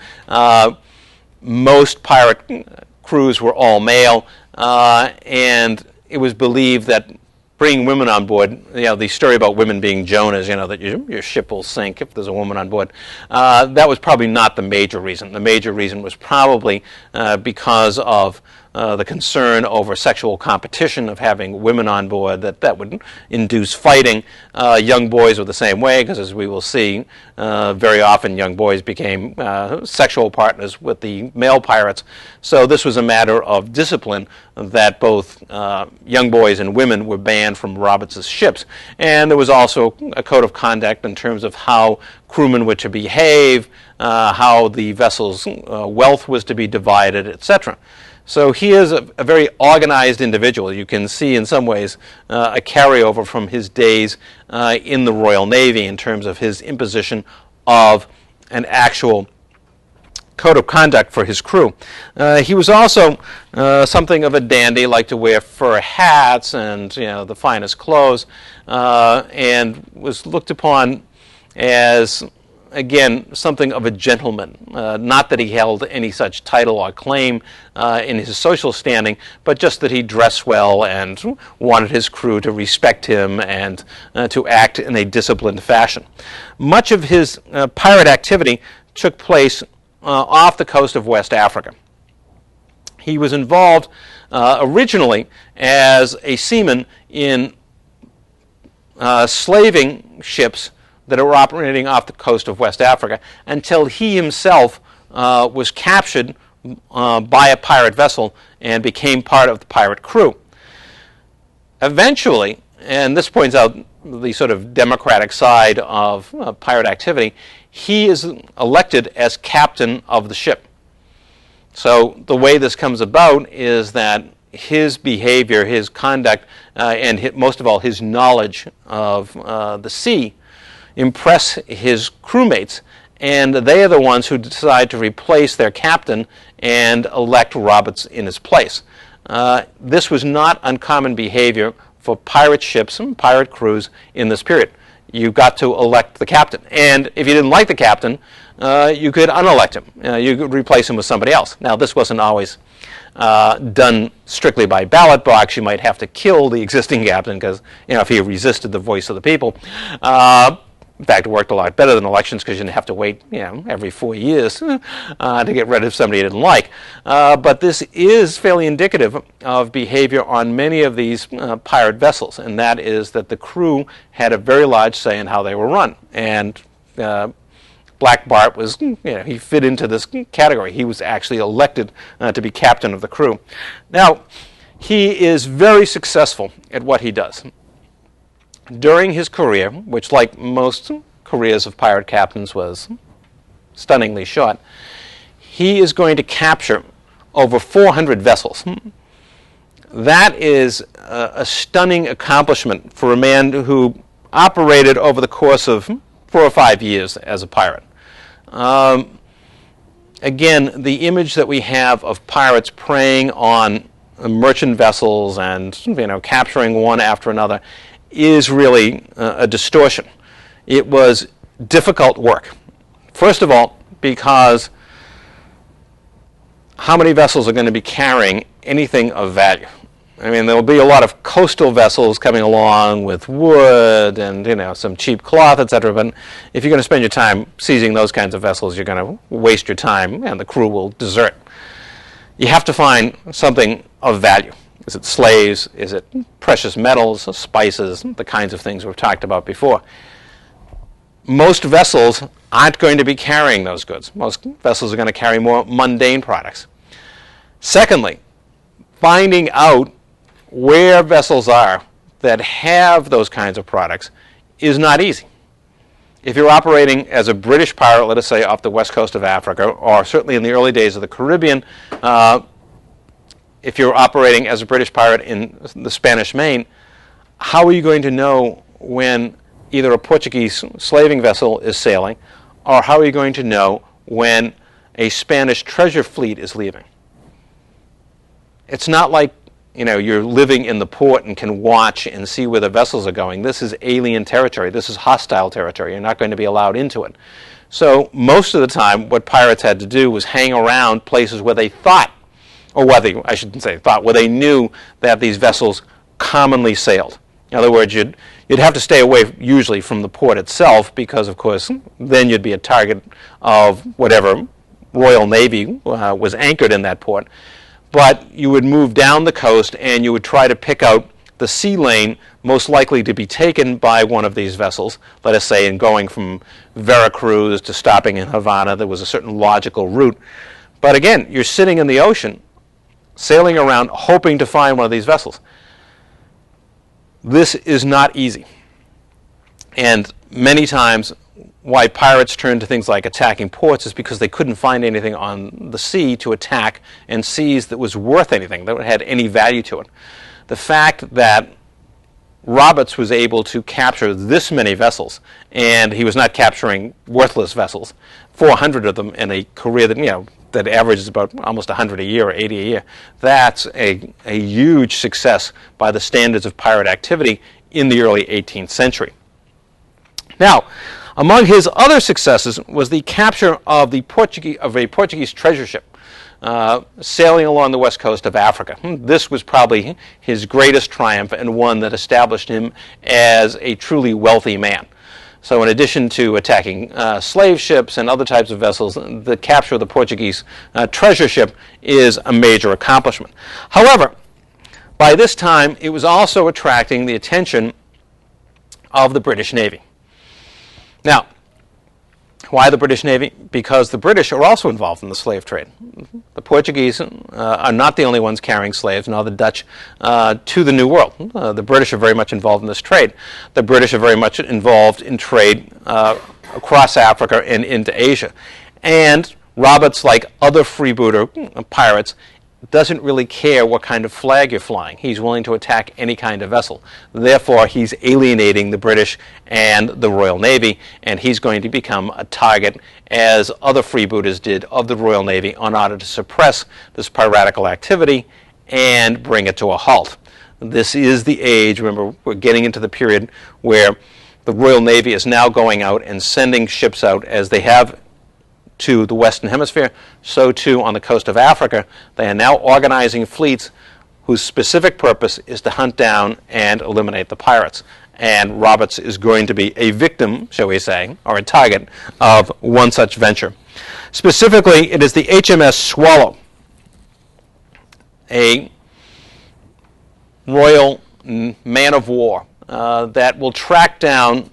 Most pirate crews were all male, and it was believed that bringing women on board, the story about women being Jonahs, that your ship will sink if there's a woman on board, that was probably not the major reason. The major reason was probably because of the concern over sexual competition of having women on board, that would induce fighting. Young boys were the same way, because as we will see, very often young boys became sexual partners with the male pirates. So this was a matter of discipline that both young boys and women were banned from Roberts' ships. And there was also a code of conduct in terms of how crewmen were to behave, how the vessel's wealth was to be divided, etc. So he is a very organized individual. You can see in some ways a carryover from his days in the Royal Navy in terms of his imposition of an actual code of conduct for his crew. He was also something of a dandy, liked to wear fur hats and the finest clothes, and was looked upon as, again, something of a gentleman. Not that he held any such title or claim in his social standing, but just that he dressed well and wanted his crew to respect him and to act in a disciplined fashion. Much of his pirate activity took place off the coast of West Africa. He was involved originally as a seaman in slaving ships that were operating off the coast of West Africa until he himself was captured by a pirate vessel and became part of the pirate crew. Eventually, and this points out the sort of democratic side of pirate activity, he is elected as captain of the ship. So the way this comes about is that his behavior, his conduct, and most of all his knowledge of the sea impress his crewmates, and they are the ones who decide to replace their captain and elect Roberts in his place. This was not uncommon behavior for pirate ships and pirate crews in this period. You got to elect the captain, and if you didn't like the captain, you could unelect him. You could replace him with somebody else. Now, this wasn't always done strictly by ballot box. You might have to kill the existing captain because if he resisted the voice of the people. In fact, it worked a lot better than elections because you didn't have to wait, every 4 years to get rid of somebody you didn't like. But this is fairly indicative of behavior on many of these pirate vessels, and that is that the crew had a very large say in how they were run. And Black Bart was, he fit into this category. He was actually elected to be captain of the crew. Now, he is very successful at what he does. During his career, which like most careers of pirate captains was stunningly short, he is going to capture over 400 vessels. That is a stunning accomplishment for a man who operated over the course of 4 or 5 years as a pirate. again, the image that we have of pirates preying on merchant vessels and capturing one after another is really a distortion. It was difficult work. First of all, because how many vessels are going to be carrying anything of value? I mean, there will be a lot of coastal vessels coming along with wood and some cheap cloth, etc. But if you're going to spend your time seizing those kinds of vessels, you're going to waste your time, and the crew will desert. You have to find something of value. Is it slaves? Is it precious metals, spices, the kinds of things we've talked about before? Most vessels aren't going to be carrying those goods. Most vessels are going to carry more mundane products. Secondly, finding out where vessels are that have those kinds of products is not easy. If you're operating as a British pirate, let us say off the west coast of Africa, or certainly in the early days of the Caribbean, if you're operating as a British pirate in the Spanish Main, how are you going to know when either a Portuguese slaving vessel is sailing, or how are you going to know when a Spanish treasure fleet is leaving? It's not like you're living in the port and can watch and see where the vessels are going. This is alien territory. This is hostile territory. You're not going to be allowed into it. So most of the time, what pirates had to do was hang around places where they thought, or I shouldn't say thought, where they knew that these vessels commonly sailed. In other words, you'd have to stay away usually from the port itself because, of course, then you'd be a target of whatever Royal Navy was anchored in that port. But you would move down the coast and you would try to pick out the sea lane most likely to be taken by one of these vessels. Let us say in going from Veracruz to stopping in Havana, there was a certain logical route. But again, you're sitting in the ocean, sailing around, hoping to find one of these vessels. This is not easy. And many times, why pirates turned to things like attacking ports is because they couldn't find anything on the sea to attack and seize that was worth anything, that had any value to it. The fact that Roberts was able to capture this many vessels, and he was not capturing worthless vessels, 400 of them in a career that averages about almost 100 a year or 80 a year, that's a huge success by the standards of pirate activity in the early 18th century. Now, among his other successes was the capture of a Portuguese treasure ship sailing along the west coast of Africa. This was probably his greatest triumph and one that established him as a truly wealthy man. So in addition to attacking slave ships and other types of vessels, the capture of the Portuguese treasure ship is a major accomplishment. However, by this time, it was also attracting the attention of the British Navy. Now, why the British Navy? Because the British are also involved in the slave trade. The Portuguese are not the only ones carrying slaves, nor the Dutch to the New World. The British are very much involved in this trade. The British are very much involved in trade across Africa and into Asia. And Roberts, like other freebooter pirates, doesn't really care what kind of flag you're flying. He's willing to attack any kind of vessel. Therefore, he's alienating the British and the Royal Navy, and he's going to become a target, as other freebooters did, of the Royal Navy in order to suppress this piratical activity and bring it to a halt. This is the age, remember, we're getting into the period where the Royal Navy is now going out and sending ships out as they have to the Western Hemisphere, so too on the coast of Africa. They are now organizing fleets whose specific purpose is to hunt down and eliminate the pirates. And Roberts is going to be a victim, shall we say, or a target of one such venture. Specifically, it is the HMS Swallow, a Royal man of war that will track down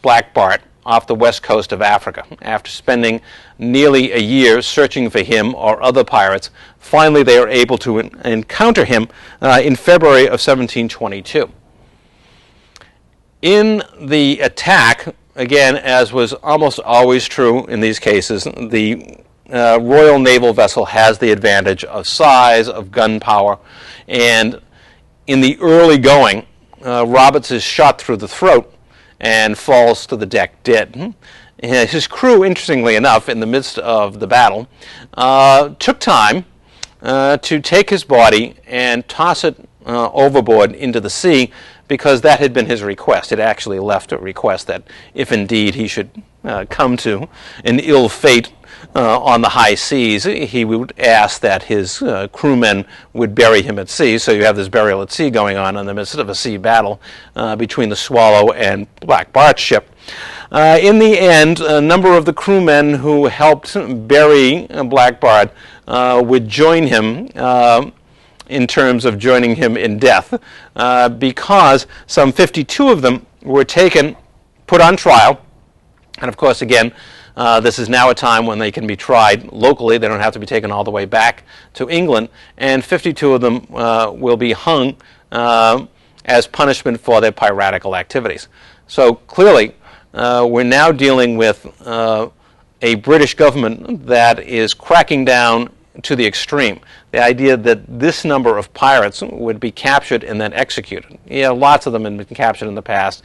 Black Bart off the west coast of Africa. After spending nearly a year searching for him or other pirates, finally they are able to encounter him in February of 1722. In the attack, again, as was almost always true in these cases, the Royal Naval vessel has the advantage of size, of gun power, and in the early going, Roberts is shot through the throat and falls to the deck dead. His crew, interestingly enough, in the midst of the battle, took time to take his body and toss it overboard into the sea, because that had been his request. It actually left a request that if indeed he should come to an ill fate on the high seas, he would ask that his crewmen would bury him at sea. So you have this burial at sea going on in the midst of a sea battle between the Swallow and Black Bart's ship. In the end, a number of the crewmen who helped bury Black Bart would join him in terms of joining him in death, because some 52 of them were taken, put on trial, and of course, again, this is now a time when they can be tried locally. They don't have to be taken all the way back to England, and 52 of them will be hung as punishment for their piratical activities. So clearly, we're now dealing with a British government that is cracking down to the extreme. The idea that this number of pirates would be captured and then executed. Yeah, lots of them have been captured in the past.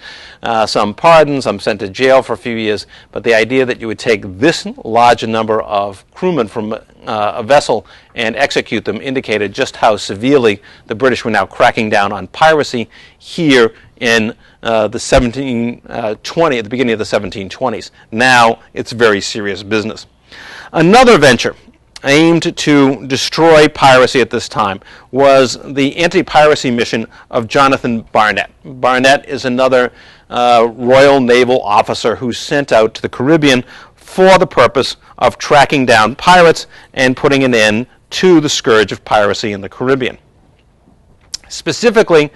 Some pardoned, some sent to jail for a few years. But the idea that you would take this large a number of crewmen from a vessel and execute them indicated just how severely the British were now cracking down on piracy here in the 1720, at the beginning of the 1720s. Now it's very serious business. Another venture aimed to destroy piracy at this time was the anti-piracy mission of Jonathan Barnett. Barnett is another Royal Naval officer who's sent out to the Caribbean for the purpose of tracking down pirates and putting an end to the scourge of piracy in the Caribbean. Specifically,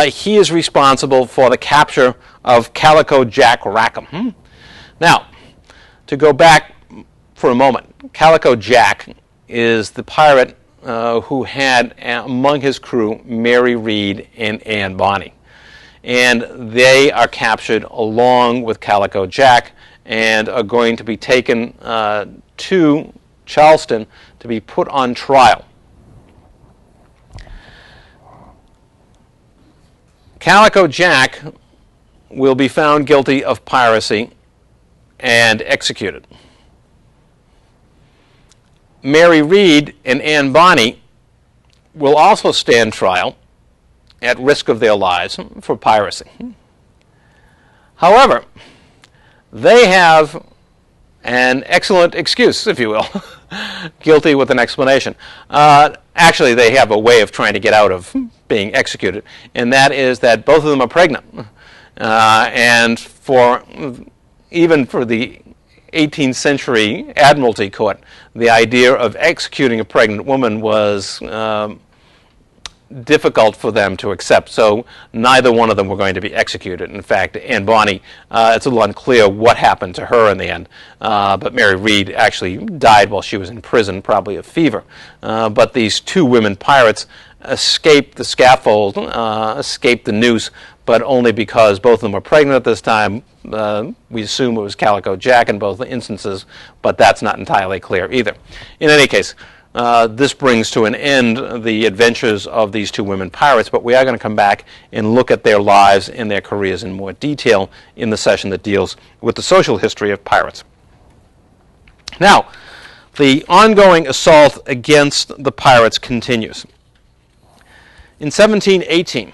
he is responsible for the capture of Calico Jack Rackham. Now, to go back for a moment, Calico Jack is the pirate who had among his crew Mary Read and Anne Bonny. And they are captured along with Calico Jack and are going to be taken to Charleston to be put on trial. Calico Jack will be found guilty of piracy and executed. Mary Read and Anne Bonny will also stand trial at risk of their lives for piracy. However, they have an excellent excuse, if you will, guilty with an explanation. Actually, they have a way of trying to get out of being executed, and that is that both of them are pregnant. And even for the 18th century Admiralty Court, the idea of executing a pregnant woman was difficult for them to accept, so neither one of them were going to be executed. In fact, Anne Bonny, it's a little unclear what happened to her in the end, but Mary Read actually died while she was in prison, probably of fever. But these two women pirates escaped the scaffold, escaped the noose, but only because both of them were pregnant at this time. We assume it was Calico Jack in both instances, but that's not entirely clear either. In any case, this brings to an end the adventures of these two women pirates, but we are going to come back and look at their lives and their careers in more detail in the session that deals with the social history of pirates. Now, the ongoing assault against the pirates continues. In 1718,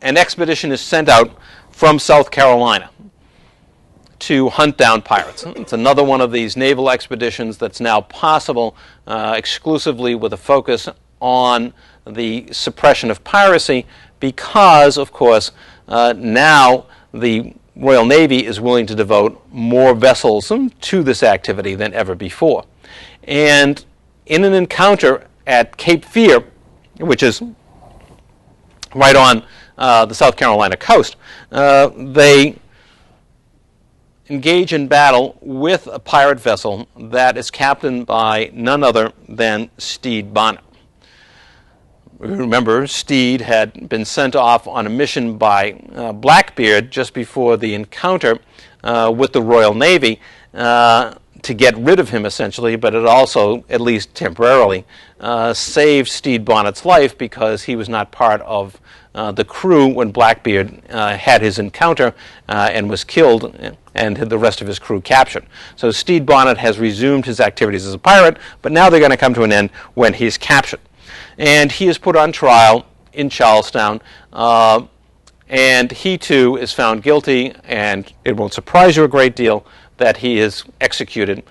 an expedition is sent out from South Carolina to hunt down pirates. It's another one of these naval expeditions that's now possible exclusively with a focus on the suppression of piracy because, of course, now the Royal Navy is willing to devote more vessels to this activity than ever before. And in an encounter at Cape Fear, which is right on the South Carolina coast, they engage in battle with a pirate vessel that is captained by none other than Stede Bonnet. Remember, Stede had been sent off on a mission by Blackbeard just before the encounter with the Royal Navy to to get rid of him, essentially, but it also, at least temporarily, saved Stede Bonnet's life because he was not part of the crew when Blackbeard had his encounter and was killed, and had the rest of his crew captured. So Stede Bonnet has resumed his activities as a pirate, but now they're going to come to an end when he's captured. And he is put on trial in Charlestown, and he too is found guilty, and it won't surprise you a great deal that he is executed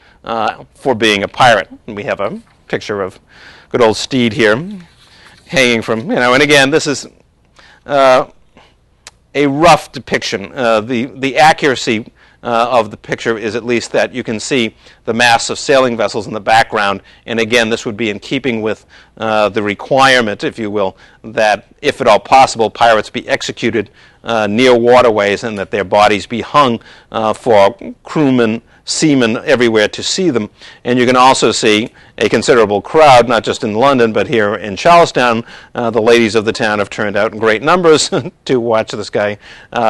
for being a pirate. And we have a picture of good old Stede here hanging from, and again, this is a rough depiction. The accuracy of the picture is at least that you can see the masts of sailing vessels in the background, and again, this would be in keeping with the requirement, if you will, that if at all possible, pirates be executed near waterways and that their bodies be hung for crewmen, seamen everywhere to see them. And you can also see a considerable crowd, not just in London, but here in Charlestown. The ladies of the town have turned out in great numbers to watch this guy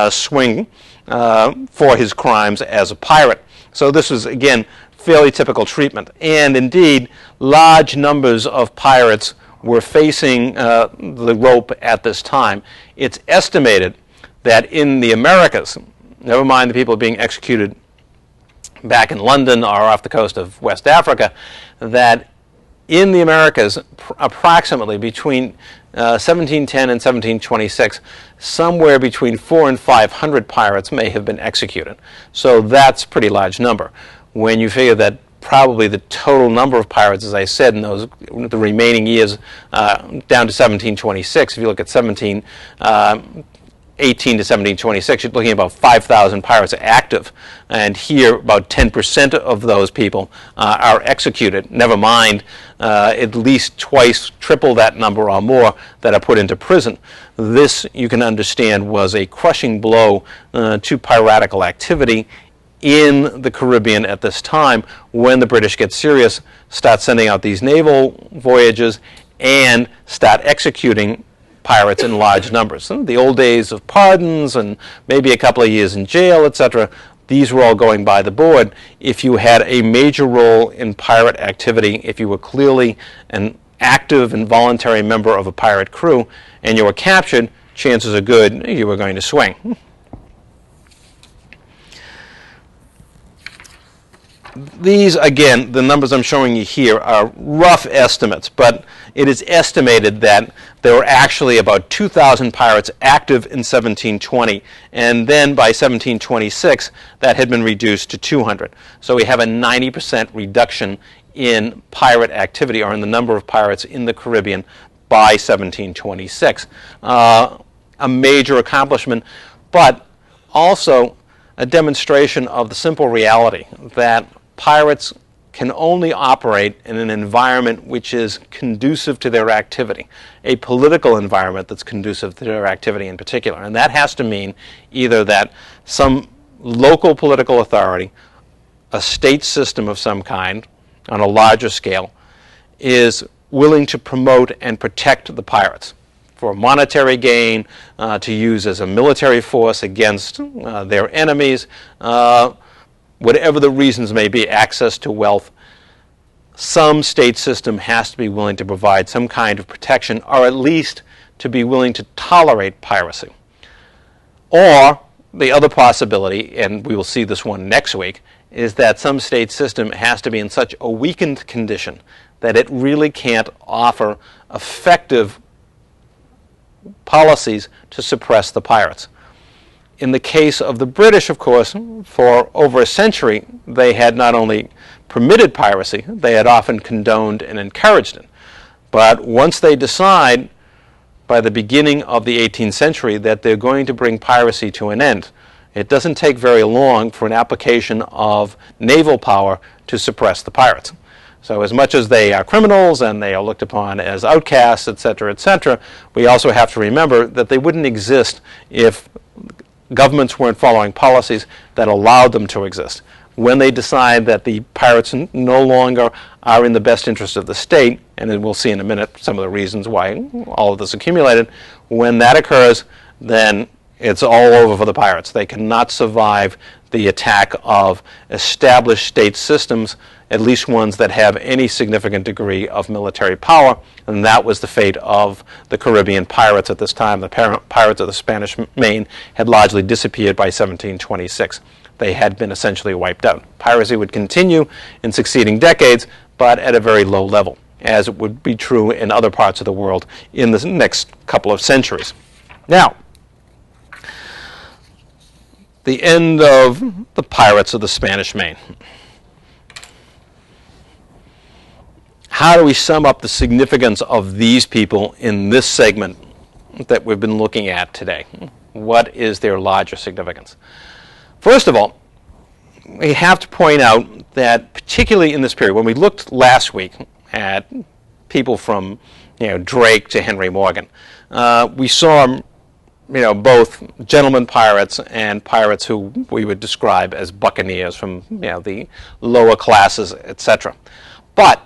swing for his crimes as a pirate. So this was, again, fairly typical treatment. And indeed, large numbers of pirates were facing the rope at this time. It's estimated that in the Americas, never mind the people being executed back in London or off the coast of West Africa, that in the Americas, approximately between 1710 and 1726, somewhere between 400 and 500 pirates may have been executed. So that's a pretty large number. When you figure that probably the total number of pirates, as I said, in the remaining years down to 1726, if you look at 1718 to 1726, you're looking at about 5,000 pirates active, and here about 10% of those people are executed. Never mind at least twice, triple that number or more that are put into prison. This, you can understand, was a crushing blow to piratical activity in the Caribbean at this time, when the British get serious, start sending out these naval voyages, and start executing pirates in large numbers. In the old days of pardons and maybe a couple of years in jail, etc., these were all going by the board. If you had a major role in pirate activity, if you were clearly an active and voluntary member of a pirate crew, and you were captured, chances are good you were going to swing. These, again, the numbers I'm showing you here are rough estimates, but it is estimated that there were actually about 2,000 pirates active in 1720, and then by 1726 that had been reduced to 200. So we have a 90% reduction in pirate activity, or in the number of pirates in the Caribbean, by 1726. A major accomplishment, but also a demonstration of the simple reality that pirates can only operate in an environment which is conducive to their activity, a political environment that's conducive to their activity in particular. And that has to mean either that some local political authority, a state system of some kind on a larger scale, is willing to promote and protect the pirates for monetary gain, to use as a military force against their enemies, whatever the reasons may be, access to wealth. Some state system has to be willing to provide some kind of protection, or at least to be willing to tolerate piracy. Or the other possibility, and we will see this one next week, is that some state system has to be in such a weakened condition that it really can't offer effective policies to suppress the pirates. In the case of the British, of course, for over a century, they had not only permitted piracy, they had often condoned and encouraged it. But once they decide, by the beginning of the 18th century, that they're going to bring piracy to an end, it doesn't take very long for an application of naval power to suppress the pirates. So as much as they are criminals and they are looked upon as outcasts, etc., we also have to remember that they wouldn't exist if governments weren't following policies that allowed them to exist. When they decide that the pirates no longer are in the best interest of the state, and then we'll see in a minute some of the reasons why all of this accumulated, when that occurs, then it's all over for the pirates. They cannot survive the attack of established state systems, at least ones that have any significant degree of military power, and that was the fate of the Caribbean pirates at this time. The pirates of the Spanish Main had largely disappeared by 1726. They had been essentially wiped out. Piracy would continue in succeeding decades, but at a very low level, as it would be true in other parts of the world in the next couple of centuries. Now, the end of the pirates of the Spanish Main. How do we sum up the significance of these people in this segment that we've been looking at today? What is their larger significance? First of all, we have to point out that particularly in this period, when we looked last week at people from Drake to Henry Morgan, we saw both gentlemen pirates and pirates who we would describe as buccaneers from the lower classes, etc. But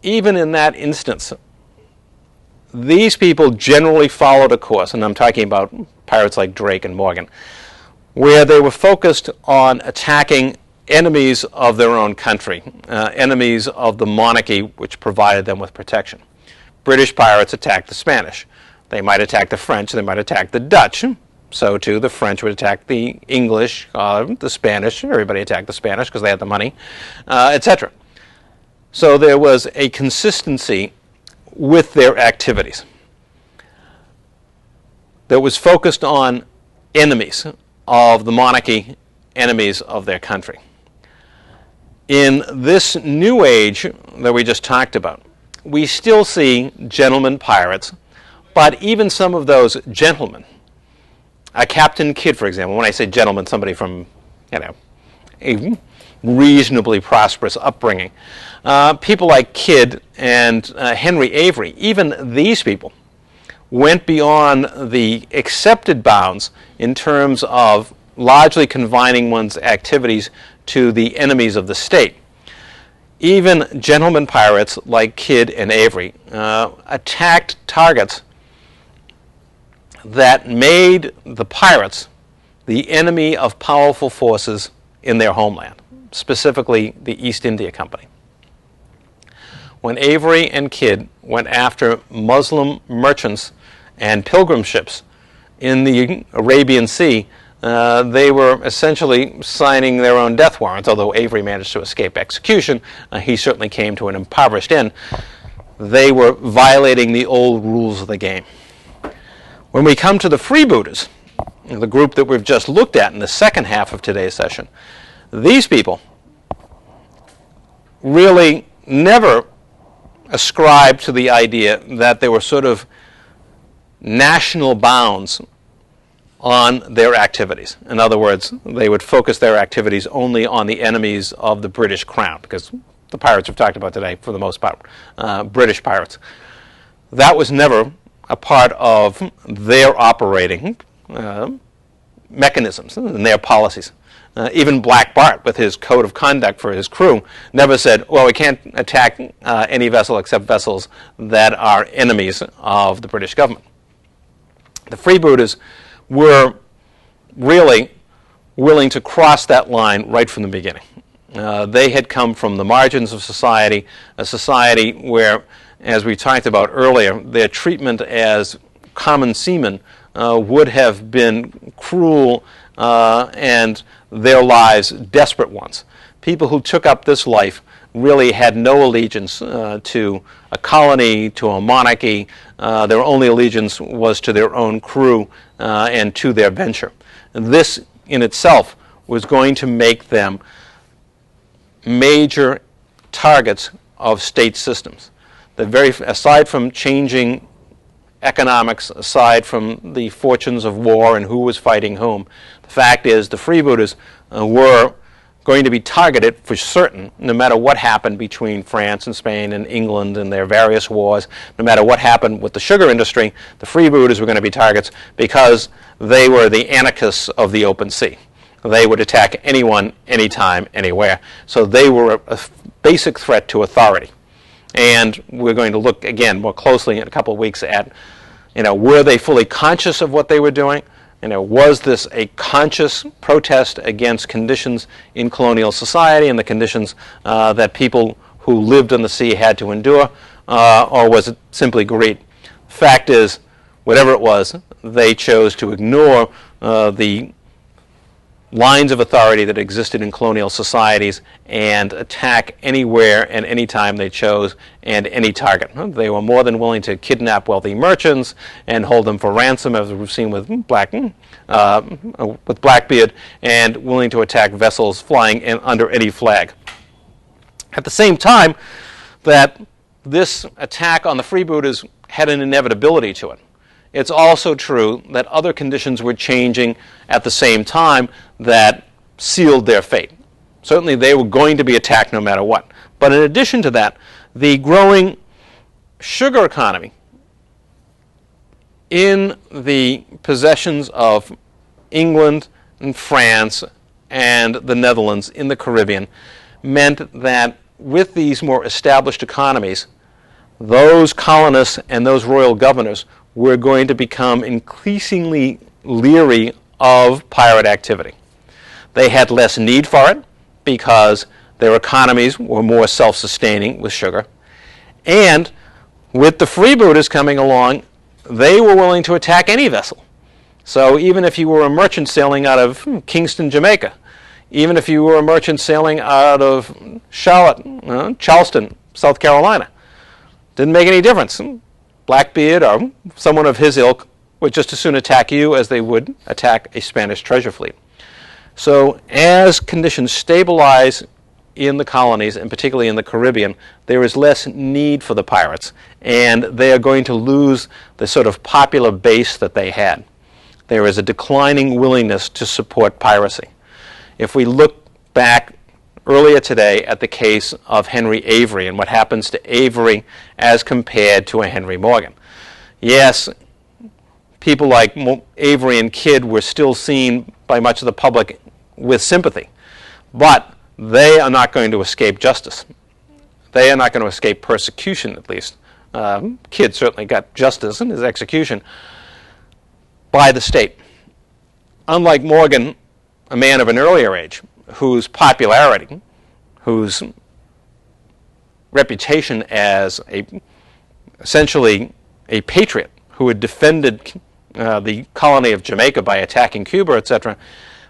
even in that instance, these people generally followed a course, and I'm talking about pirates like Drake and Morgan, where they were focused on attacking enemies of their own country, enemies of the monarchy which provided them with protection. British pirates attacked the Spanish. They might attack the French, they might attack the Dutch. So too, the French would attack the English, the Spanish, everybody attacked the Spanish because they had the money, etc. So there was a consistency with their activities that was focused on enemies of the monarchy, enemies of their country. In this new age that we just talked about, we still see gentlemen pirates, but even some of those gentlemen, a Captain Kidd, for example, when I say gentleman, somebody from, a reasonably prosperous upbringing, people like Kidd and Henry Avery, even these people went beyond the accepted bounds in terms of largely confining one's activities to the enemies of the state. Even gentlemen pirates like Kidd and Avery attacked targets that made the pirates the enemy of powerful forces in their homeland, specifically the East India Company. When Avery and Kidd went after Muslim merchants and pilgrim ships in the Arabian Sea, they were essentially signing their own death warrants. Although Avery managed to escape execution, he certainly came to an impoverished end. They were violating the old rules of the game. When we come to the freebooters, the group that we've just looked at in the second half of today's session, these people really never ascribed to the idea that there were sort of national bounds on their activities. In other words, they would focus their activities only on the enemies of the British Crown, because the pirates we've talked about today, for the most part, British pirates. That was never a part of their operating mechanisms and their policies. Even Black Bart, with his code of conduct for his crew, never said, well, we can't attack any vessel except vessels that are enemies of the British government. The freebooters were really willing to cross that line right from the beginning. They had come from the margins of society, a society where, as we talked about earlier, their treatment as common seamen would have been cruel and their lives desperate ones. People who took up this life really had no allegiance to a colony, to a monarchy. Their only allegiance was to their own crew and to their venture. And this in itself was going to make them major targets of state systems. Aside from changing economics, aside from the fortunes of war and who was fighting whom, the fact is the freebooters were going to be targeted for certain, no matter what happened between France and Spain and England and their various wars, no matter what happened with the sugar industry, the freebooters were going to be targets because they were the anarchists of the open sea. They would attack anyone, anytime, anywhere. So they were a basic threat to authority. And we're going to look again more closely in a couple of weeks at, were they fully conscious of what they were doing? Was this a conscious protest against conditions in colonial society and the conditions that people who lived on the sea had to endure, or was it simply greed? Fact is, whatever it was, they chose to ignore the lines of authority that existed in colonial societies and attack anywhere and any time they chose and any target. They were more than willing to kidnap wealthy merchants and hold them for ransom, as we've seen with Blackbeard, and willing to attack vessels flying under any flag. At the same time, that this attack on the freebooters had an inevitability to it. It's also true that other conditions were changing at the same time that sealed their fate. Certainly they were going to be attacked no matter what. But in addition to that, the growing sugar economy in the possessions of England and France and the Netherlands in the Caribbean meant that with these more established economies, those colonists and those royal governors were going to become increasingly leery of pirate activity. They had less need for it because their economies were more self-sustaining with sugar. And with the freebooters coming along, they were willing to attack any vessel. So even if you were a merchant sailing out of Kingston, Jamaica, even if you were a merchant sailing out of Charleston, South Carolina, didn't make any difference. Blackbeard or someone of his ilk would just as soon attack you as they would attack a Spanish treasure fleet. So as conditions stabilize in the colonies, and particularly in the Caribbean, there is less need for the pirates, and they are going to lose the sort of popular base that they had. There is a declining willingness to support piracy. If we look back earlier today at the case of Henry Avery and what happens to Avery as compared to a Henry Morgan. Yes, people like Avery and Kidd were still seen by much of the public with sympathy, but they are not going to escape justice. They are not going to escape persecution, at least. Kidd certainly got justice in his execution by the state. Unlike Morgan, a man of an earlier age, whose popularity, whose reputation as essentially a patriot who had defended the colony of Jamaica by attacking Cuba, etc.,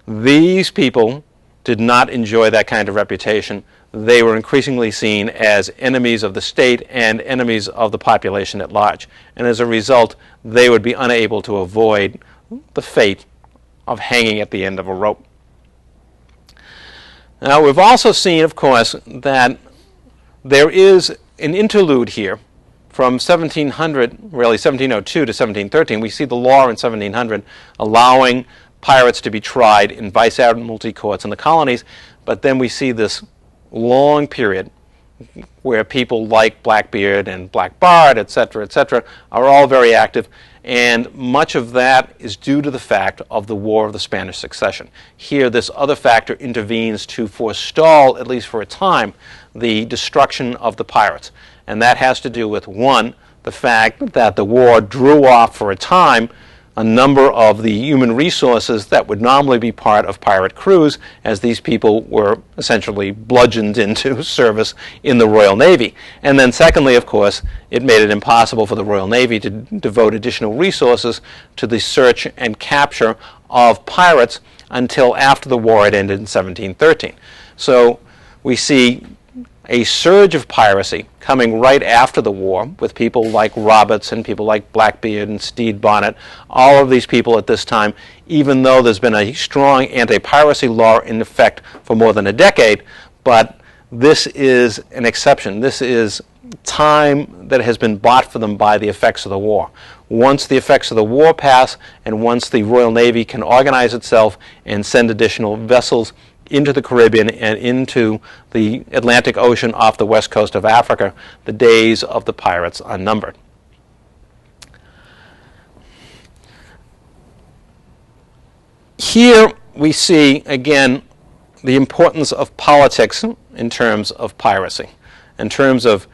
these people did not enjoy that kind of reputation. They were increasingly seen as enemies of the state and enemies of the population at large. And as a result, they would be unable to avoid the fate of hanging at the end of a rope. Now, we've also seen, of course, that there is an interlude here from 1700, really 1702 to 1713. We see the law in 1700 allowing pirates to be tried in vice admiralty courts in the colonies, but then we see this long period where people like Blackbeard and Bart, etc., are all very active, and much of that is due to the fact of the War of the Spanish Succession. Here, this other factor intervenes to forestall, at least for a time, the destruction of the pirates. And that has to do with, one, the fact that the war drew off for a time a number of the human resources that would normally be part of pirate crews, as these people were essentially bludgeoned into service in the Royal Navy. And then secondly, of course, it made it impossible for the Royal Navy to devote additional resources to the search and capture of pirates until after the war had ended in 1713. So we see a surge of piracy coming right after the war with people like Roberts and people like Blackbeard and Stede Bonnet, all of these people at this time, even though there's been a strong anti-piracy law in effect for more than a decade, but this is an exception. This is time that has been bought for them by the effects of the war. Once the effects of the war pass, and once the Royal Navy can organize itself and send additional vessels into the Caribbean and into the Atlantic Ocean off the west coast of Africa, the days of the pirates are numbered. Here we see, again, the importance of politics in terms of piracy, in terms of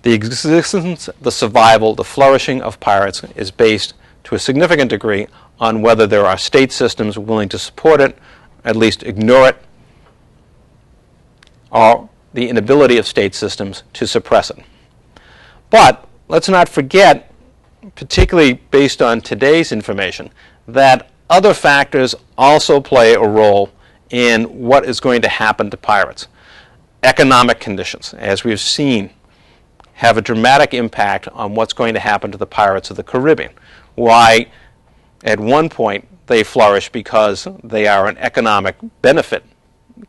the existence, the survival, the flourishing of pirates is based to a significant degree on whether there are state systems willing to support it, at least ignore it, or the inability of state systems to suppress it. But let's not forget, particularly based on today's information, that other factors also play a role in what is going to happen to pirates. Economic conditions, as we've seen, have a dramatic impact on what's going to happen to the pirates of the Caribbean. Why, at one point, they flourish because they are an economic benefit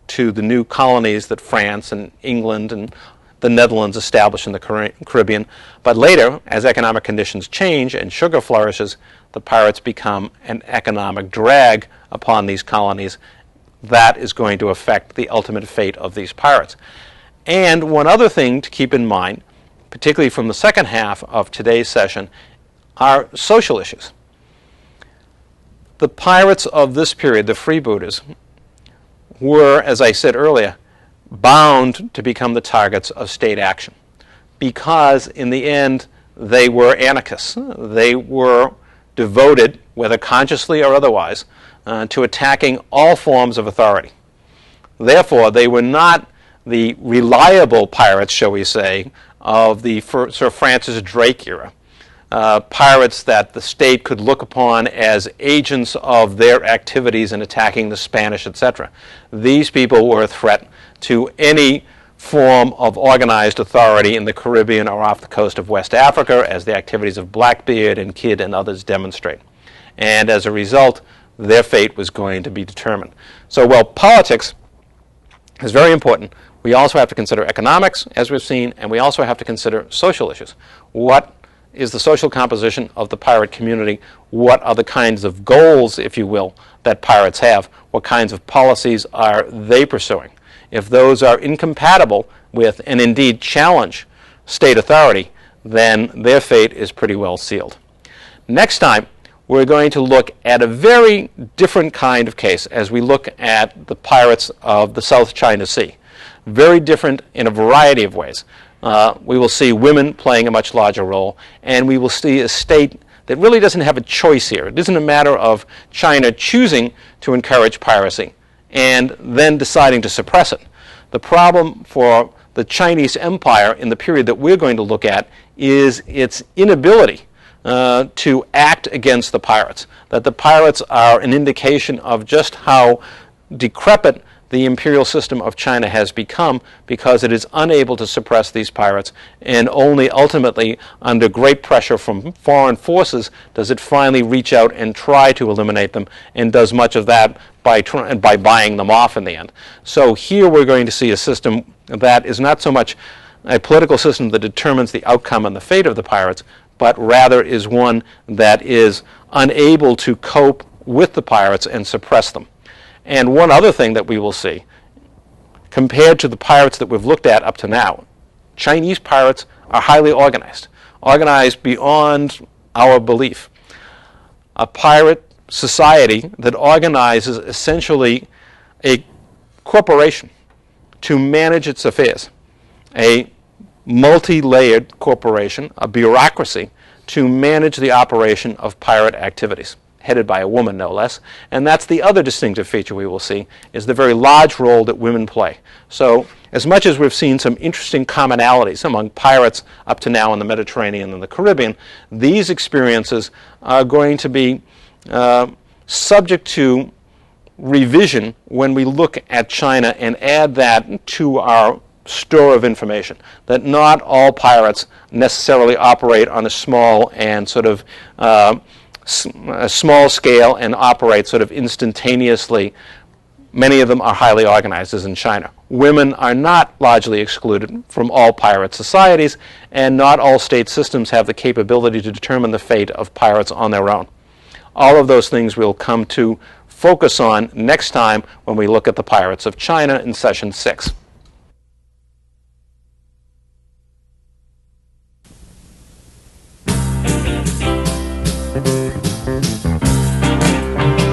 to the new colonies that France and England and the Netherlands established in the Caribbean. But later, as economic conditions change and sugar flourishes, the pirates become an economic drag upon these colonies. That is going to affect the ultimate fate of these pirates. And one other thing to keep in mind, particularly from the second half of today's session, are social issues. The pirates of this period, the freebooters, were, as I said earlier, bound to become the targets of state action because in the end they were anarchists. They were devoted, whether consciously or otherwise, to attacking all forms of authority. Therefore, they were not the reliable pirates, shall we say, of the Sir Francis Drake era. Pirates that the state could look upon as agents of their activities in attacking the Spanish, etc. These people were a threat to any form of organized authority in the Caribbean or off the coast of West Africa, as the activities of Blackbeard and Kidd and others demonstrate. And as a result, their fate was going to be determined. So while politics is very important, we also have to consider economics, as we've seen, and we also have to consider social issues. What is the social composition of the pirate community? What are the kinds of goals, if you will, that pirates have? What kinds of policies are they pursuing? If those are incompatible with, and indeed challenge, state authority, then their fate is pretty well sealed. Next time, we're going to look at a very different kind of case as we look at the pirates of the South China Sea. Very different in a variety of ways. We will see women playing a much larger role, and we will see a state that really doesn't have a choice here. It isn't a matter of China choosing to encourage piracy and then deciding to suppress it. The problem for the Chinese Empire in the period that we're going to look at is its inability to act against the pirates. That the pirates are an indication of just how decrepit the imperial system of China has become because it is unable to suppress these pirates, and only ultimately under great pressure from foreign forces does it finally reach out and try to eliminate them, and does much of that by buying them off in the end. So here we're going to see a system that is not so much a political system that determines the outcome and the fate of the pirates, but rather is one that is unable to cope with the pirates and suppress them. And one other thing that we will see, compared to the pirates that we've looked at up to now, Chinese pirates are highly organized, organized beyond our belief. A pirate society that organizes essentially a corporation to manage its affairs, a multi-layered corporation, a bureaucracy to manage the operation of pirate activities, headed by a woman no less. And that's the other distinctive feature we will see, is the very large role that women play. So as much as we've seen some interesting commonalities among pirates up to now in the Mediterranean and the Caribbean, these experiences are going to be subject to revision when we look at China and add that to our store of information, that not all pirates necessarily operate on a small and sort of a small scale and operate sort of instantaneously. Many of them are highly organized, as in China. Women are not largely excluded from all pirate societies, and not all state systems have the capability to determine the fate of pirates on their own. All of those things we'll come to focus on next time when we look at the pirates of China in session 6.